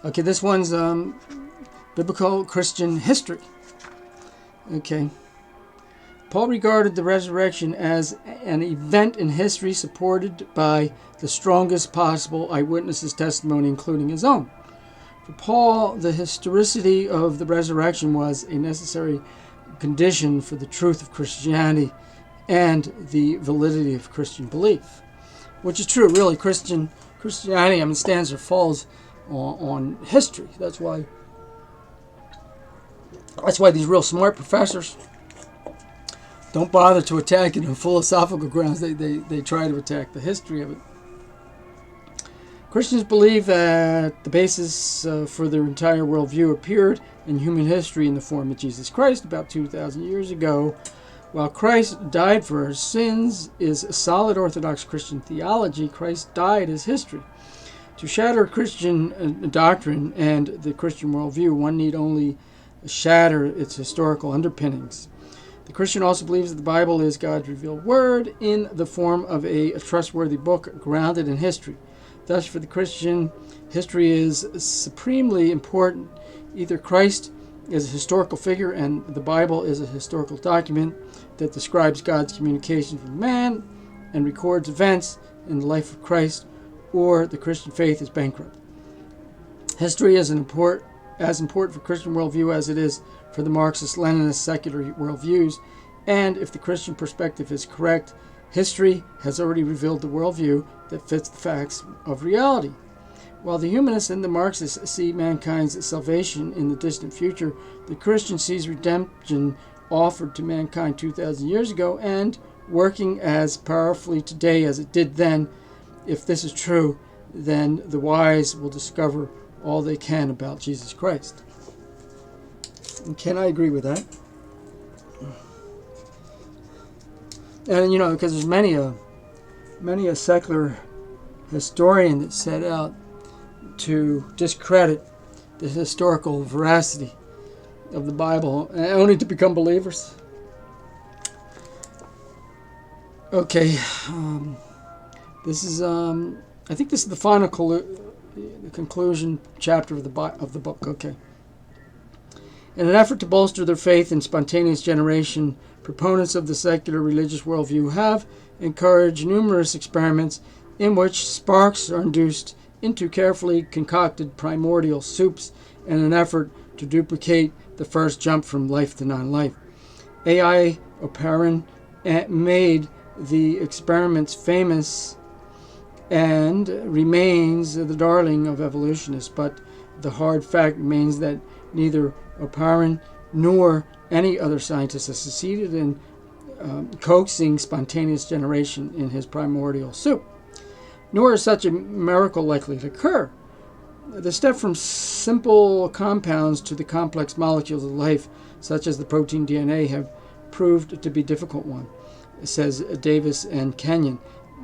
Okay, this one's Biblical Christian History. Okay. Paul regarded the resurrection as an event in history supported by the strongest possible eyewitnesses' testimony, including his own. For Paul, the historicity of the resurrection was a necessary condition for the truth of Christianity and the validity of Christian belief. Which is true, really. Christianity, stands or falls on history. That's why these real smart professors don't bother to attack it on philosophical grounds. They try to attack the history of it. Christians believe that the basis for their entire worldview appeared in human history in the form of Jesus Christ about 2,000 years ago. While Christ died for our sins is a solid Orthodox Christian theology, Christ died as history. To shatter Christian doctrine and the Christian worldview, one need only shatter its historical underpinnings. The Christian also believes that the Bible is God's revealed word in the form of a trustworthy book grounded in history. Thus, for the Christian, history is supremely important. Either Christ is a historical figure and the Bible is a historical document that describes God's communication with man and records events in the life of Christ, or the Christian faith is bankrupt. History is as important for Christian worldview as it is for the Marxist, Leninist, secular worldviews, and if the Christian perspective is correct, history has already revealed the worldview that fits the facts of reality. While the humanists and the Marxists see mankind's salvation in the distant future, the Christian sees redemption offered to mankind 2,000 years ago and working as powerfully today as it did then. If this is true, then the wise will discover all they can about Jesus Christ. And can I agree with that? And because there's many a secular historian that set out to discredit the historical veracity of the Bible, only to become believers. Okay, this is I think this is the final conclusion chapter of the book. Okay. In an effort to bolster their faith in spontaneous generation, proponents of the secular religious worldview have encouraged numerous experiments in which sparks are induced into carefully concocted primordial soups in an effort to duplicate the first jump from life to non-life. A.I. Oparin made the experiments famous and remains the darling of evolutionists, but the hard fact remains that neither Oparin nor any other scientist has succeeded in coaxing spontaneous generation in his primordial soup. Nor is such a miracle likely to occur. The step from simple compounds to the complex molecules of life, such as the protein DNA, have proved to be a difficult one, says Davis and Kenyon.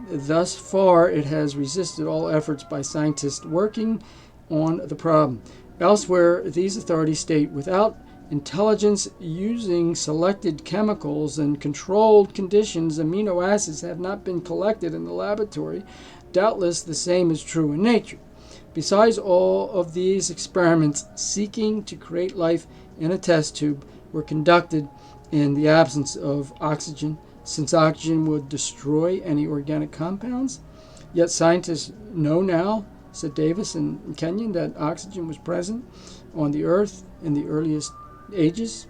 Thus far, it has resisted all efforts by scientists working on the problem. Elsewhere, these authorities state, without intelligence using selected chemicals and controlled conditions, amino acids have not been collected in the laboratory. Doubtless the same is true in nature. Besides, all of these experiments seeking to create life in a test tube were conducted in the absence of oxygen, since oxygen would destroy any organic compounds. Yet scientists know now, said Davis and Kenyon, that oxygen was present on the Earth in the earliest ages.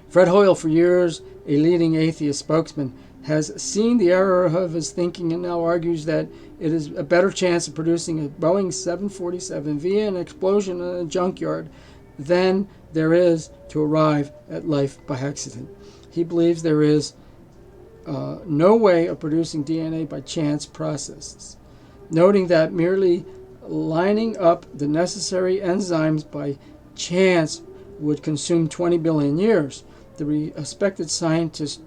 Fred Hoyle, for years a leading atheist spokesman, has seen the error of his thinking and now argues that it is a better chance of producing a Boeing 747 via an explosion in a junkyard than there is to arrive at life by accident. He believes there is no way of producing DNA by chance processes, noting that merely lining up the necessary enzymes by chance would consume 20 billion years. The respected scientists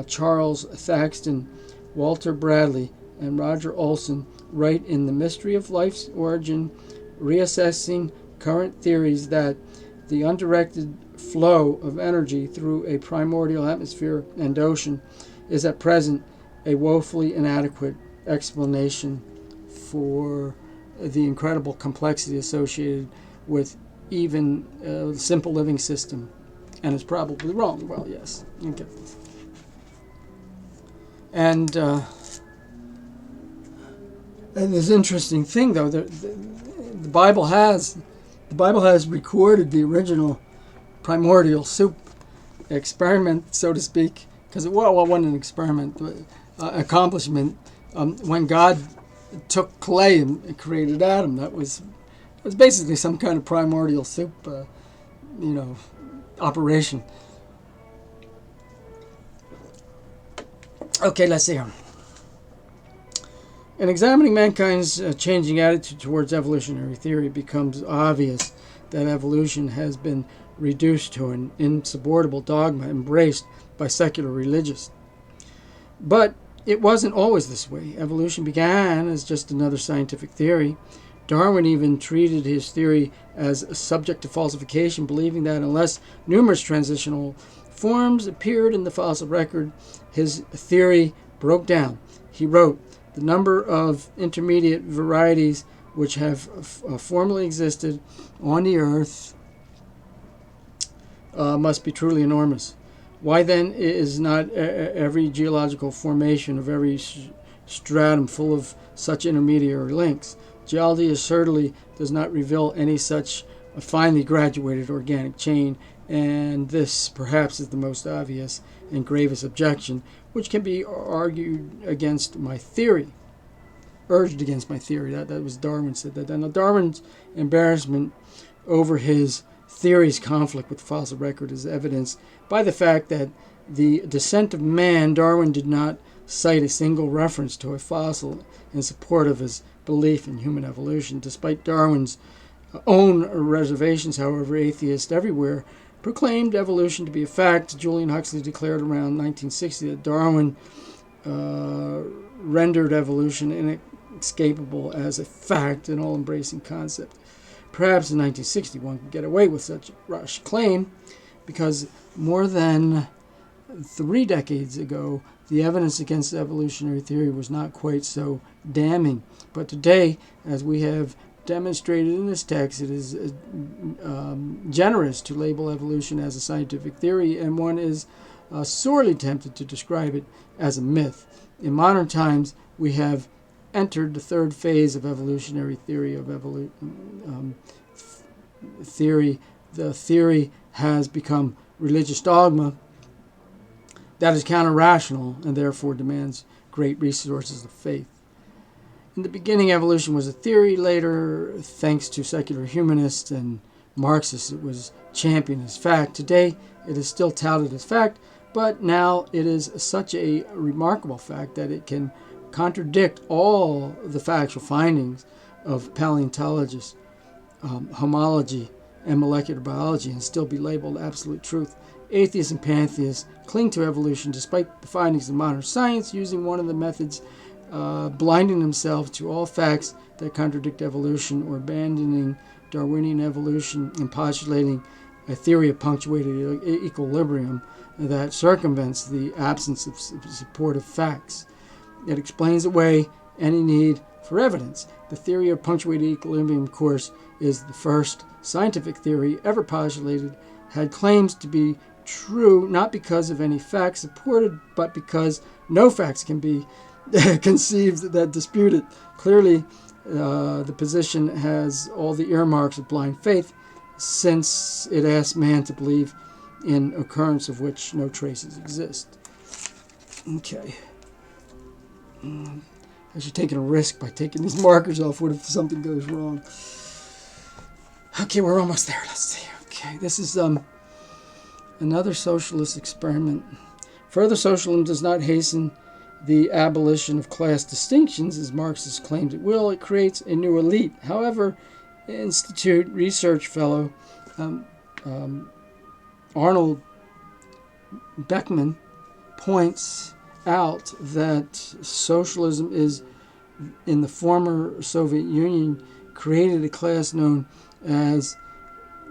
Charles Thaxton, Walter Bradley, and Roger Olson write in The Mystery of Life's Origin, reassessing current theories, that the undirected flow of energy through a primordial atmosphere and ocean is at present a woefully inadequate explanation for the incredible complexity associated with even a simple living system. And it's probably wrong. Well, yes. Okay. And this interesting thing, though, the Bible has recorded the original primordial soup experiment, so to speak, because it wasn't an experiment, accomplishment. When God took clay and created Adam, it was basically some kind of primordial soup, operation. Okay, let's see here. In examining mankind's changing attitude towards evolutionary theory, it becomes obvious that evolution has been reduced to an insupportable dogma embraced by secular religions. But it wasn't always this way. Evolution began as just another scientific theory. Darwin even treated his theory as subject to falsification, believing that unless numerous transitional forms appeared in the fossil record, his theory broke down. He wrote, "The number of intermediate varieties which have formerly existed on the earth must be truly enormous. Why then is not every geological formation of every stratum full of such intermediary links? Geology assuredly does not reveal any such finely graduated organic chain, and this perhaps is the most obvious and gravest objection which can be urged against my theory. That was Darwin said that. And Darwin's embarrassment over his theory's conflict with the fossil record is evidenced by the fact that the descent of man, Darwin did not cite a single reference to a fossil in support of his belief in human evolution. Despite Darwin's own reservations, however, atheists everywhere proclaimed evolution to be a fact. Julian Huxley declared around 1960 that Darwin rendered evolution inescapable as a fact and all-embracing concept. Perhaps in 1960 one could get away with such a rash claim because more than 3 decades ago, the evidence against evolutionary theory was not quite so damning. But today, as we have demonstrated in this text, it is generous to label evolution as a scientific theory, and one is sorely tempted to describe it as a myth. In modern times, we have entered the third phase of evolutionary theory. The theory has become religious dogma that is counter-rational and therefore demands great resources of faith. In the beginning, evolution was a theory. Later, thanks to secular humanists and Marxists, it was championed as fact. Today, it is still touted as fact, but now it is such a remarkable fact that it can contradict all the factual findings of paleontologists, homology, and molecular biology and still be labeled absolute truth. Atheists and pantheists cling to evolution despite the findings of modern science, using one of the methods blinding themselves to all facts that contradict evolution, or abandoning Darwinian evolution and postulating a theory of punctuated equilibrium that circumvents the absence of supportive facts. It explains away any need for evidence. The theory of punctuated equilibrium, of course, is the first scientific theory ever postulated, had claims to be true not because of any facts supported, but because no facts can be conceived that dispute it. Clearly, the position has all the earmarks of blind faith, since it asks man to believe in occurrence of which no traces exist. Okay. As you're taking a risk by taking these markers off. What if something goes wrong? Okay, we're almost there. Let's see. Okay, this is another socialist experiment. Further, socialism does not hasten the abolition of class distinctions, as Marxists claimed it will. It creates a new elite. However, Institute research fellow Arnold Beckman points out that socialism is, in the former Soviet Union, created a class known as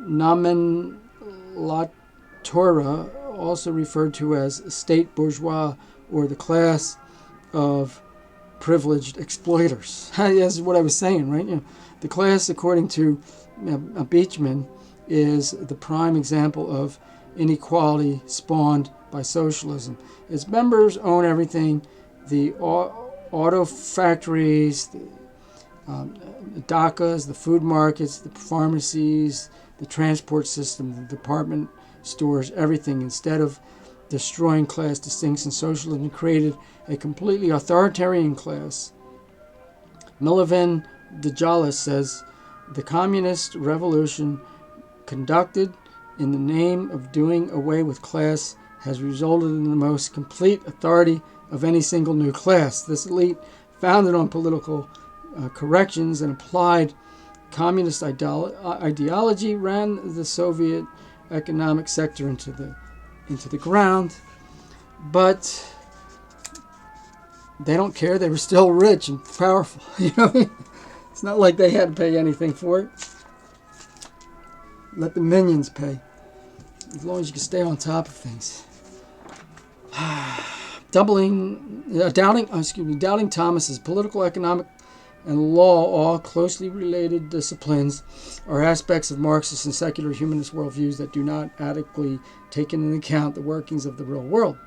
nomenclatura, also referred to as state bourgeois or the class of privileged exploiters. That's what I was saying, right? The class, according to Beachman, is the prime example of inequality spawned by socialism. Its members own everything: the auto factories, the DACAs, the food markets, the pharmacies, the transport system, the department stores, everything. Instead of destroying class distinctions, socialism created a completely authoritarian class. Milovan Djalis says, the communist revolution conducted in the name of doing away with class has resulted in the most complete authority of any single new class. This elite, founded on political corrections and applied communist ideology, ran the Soviet economic sector into the ground. But they don't care. They were still rich and powerful. You know what I mean? It's not like they had to pay anything for it. Let the minions pay, as long as you can stay on top of things. Doubting Thomas's political, economic, and law, all closely related disciplines, are aspects of Marxist and secular humanist worldviews that do not adequately take into account the workings of the real world.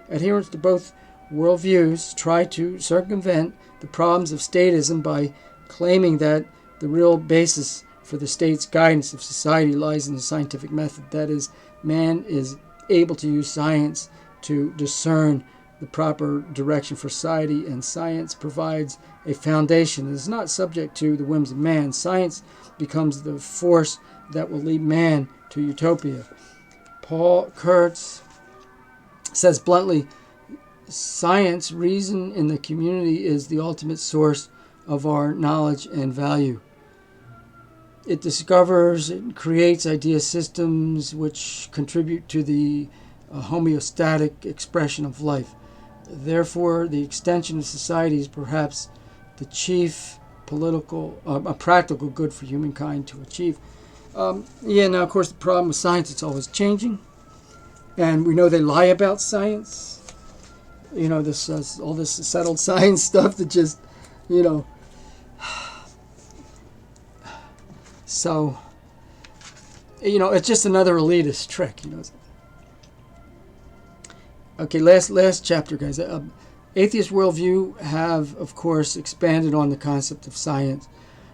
Adherents to both worldviews try to circumvent the problems of statism by claiming that the real basis for the state's guidance of society lies in the scientific method. That is, man is able to use science to discern the proper direction for society, and science provides a foundation that is not subject to the whims of man. Science becomes the force that will lead man to utopia. Paul Kurtz says bluntly, science, reason in the community, is the ultimate source of our knowledge and value. It discovers and creates idea systems which contribute to the homeostatic expression of life. Therefore, the extension of society is perhaps the chief practical good for humankind to achieve. Now, of course, the problem with science, it's always changing. And we know they lie about science. This all this settled science stuff that just, So, it's just another elitist trick, Okay, last chapter, guys. Atheist worldview have, of course, expanded on the concept of science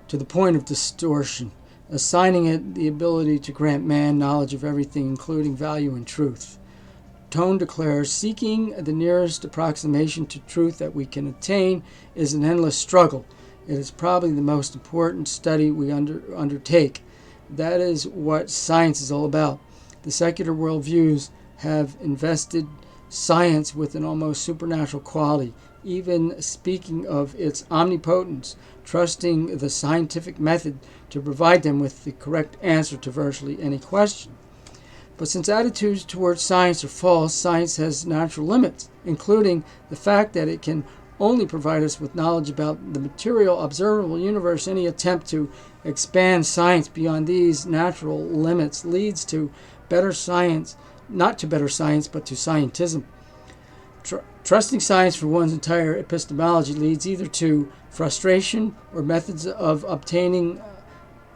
to the point of distortion, assigning it the ability to grant man knowledge of everything, including value and truth. Tone declares, seeking the nearest approximation to truth that we can attain is an endless struggle. It is probably the most important study we undertake. That is what science is all about. The secular worldviews have invested science with an almost supernatural quality, even speaking of its omnipotence, trusting the scientific method to provide them with the correct answer to virtually any question. But since attitudes towards science are false, science has natural limits, including the fact that it can only provide us with knowledge about the material, observable universe. Any attempt to expand science beyond these natural limits leads to better science, not to better science, but to scientism. Trusting science for one's entire epistemology leads either to frustration or methods of obtaining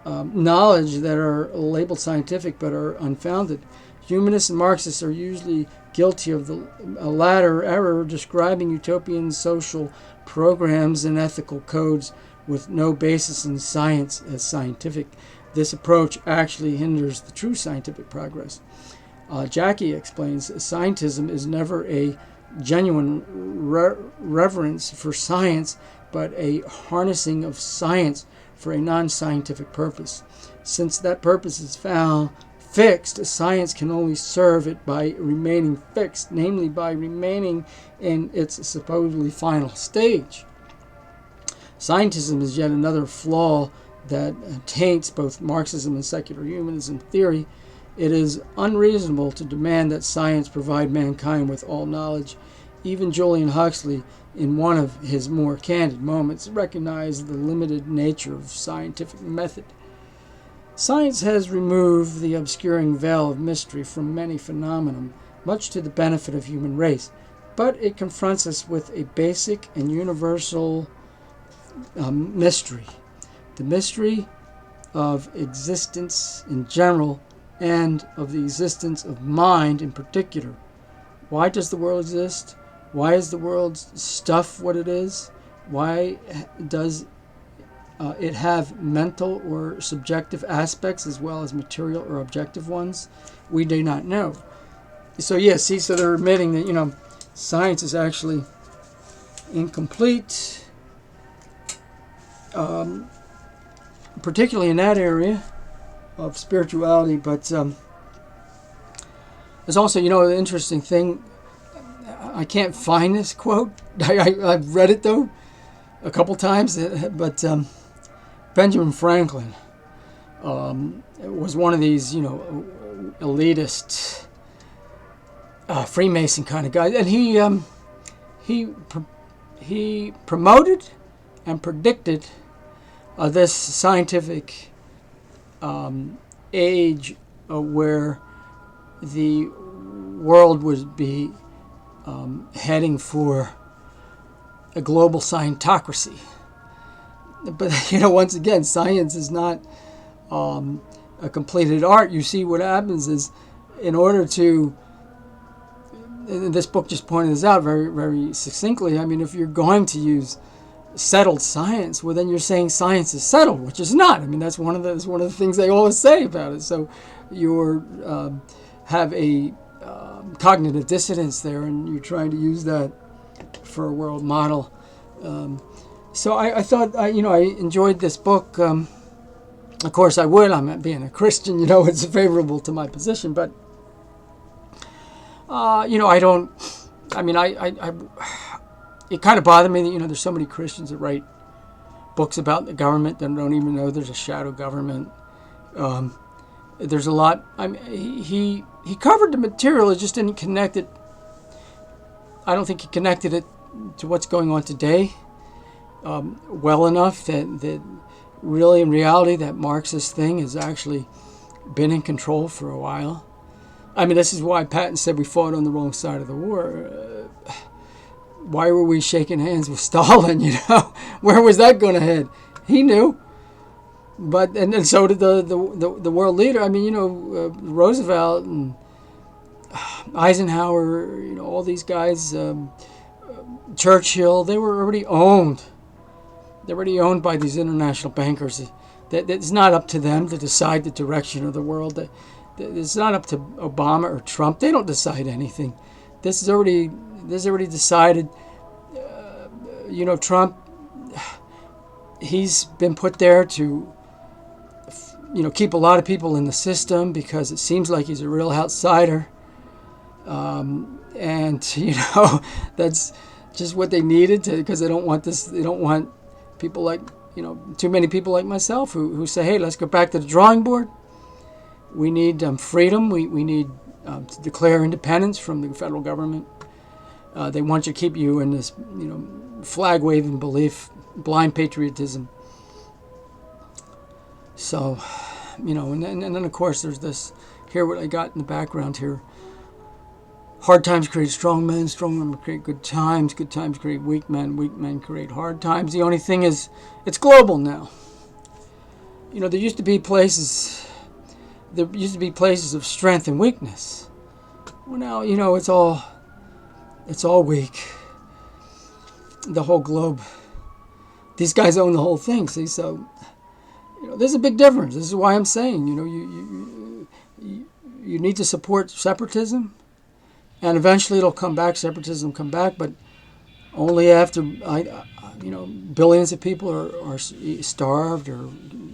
knowledge that are labeled scientific but are unfounded. Humanists and Marxists are usually guilty of the latter error, describing utopian social programs and ethical codes with no basis in science as scientific. This approach actually hinders the true scientific progress. Jackie explains, scientism is never a genuine reverence for science, but a harnessing of science for a non-scientific purpose. Since that purpose is found fixed, science can only serve it by remaining fixed, namely by remaining in its supposedly final stage. Scientism is yet another flaw that taints both Marxism and secular humanism theory. It is unreasonable to demand that science provide mankind with all knowledge. Even Julian Huxley, in one of his more candid moments, recognized the limited nature of scientific method. Science has removed the obscuring veil of mystery from many phenomena, much to the benefit of human race. But it confronts us with a basic and universal mystery. The mystery of existence in general and of the existence of mind in particular. Why does the world exist? Why is the world's stuff what it is? Why does it have mental or subjective aspects as well as material or objective ones? We do not know. So so they're admitting that, science is actually incomplete, particularly in that area of spirituality. But there's also, the interesting thing, I can't find this quote. I've read it, though, a couple times, but Benjamin Franklin was one of these, elitist Freemason kind of guys, and he promoted and predicted this scientific age where the world would be heading for a global scientocracy. But, once again, science is not a completed art. You see, what happens is, in order to, and this book just pointed this out very, very succinctly, if you're going to use settled science, well, then you're saying science is settled, which is not. That's one of the things they always say about it. So you have a cognitive dissonance there, and you're trying to use that for a world model. So I thought, I enjoyed this book. Of course, I would. I'm being a Christian, it's favorable to my position. But, I don't, it kind of bothered me that, there's so many Christians that write books about the government that don't even know there's a shadow government. There's a lot. He covered the material, it just didn't connect it. I don't think he connected it to what's going on today well enough that really, in reality, that Marxist thing has actually been in control for a while. This is why Patton said we fought on the wrong side of the war. Why were we shaking hands with Stalin? Where was that going to head? He knew. But and so did the world leader. Roosevelt and Eisenhower. All these guys. Churchill. They were already owned. They're already owned by these international bankers. It's not up to them to decide the direction of the world. It's not up to Obama or Trump. They don't decide anything. This is already decided. Trump, he's been put there to, keep a lot of people in the system because it seems like he's a real outsider. And that's just what they needed because they don't want this. They don't want people like, too many people like myself who say, hey, let's go back to the drawing board. We need freedom. We need to declare independence from the federal government. They want to keep you in this, flag-waving belief, blind patriotism. So, and then of course there's this, here what I got in the background here. Hard times create strong men create good times create weak men create hard times. The only thing is, it's global now. There used to be places of strength and weakness. Well, now, it's all weak. The whole globe. These guys own the whole thing, see? So, there's a big difference. This is why I'm saying, you need to support separatism, and eventually it'll come back, separatism come back, but only after, billions of people are starved or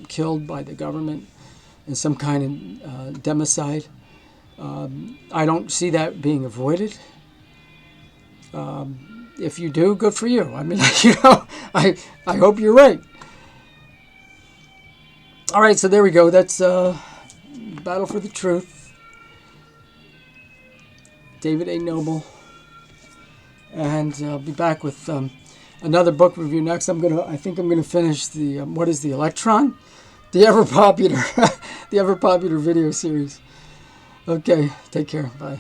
killed by the government in some kind of democide. I don't see that being avoided. If you do, good for you. I hope you're right. All right, so there we go. That's Battle for the Truth. David A. Nobel. And I'll be back with another book review next. I think I'm gonna finish the what is the Electron, the ever popular the ever popular video series. Okay, take care. Bye.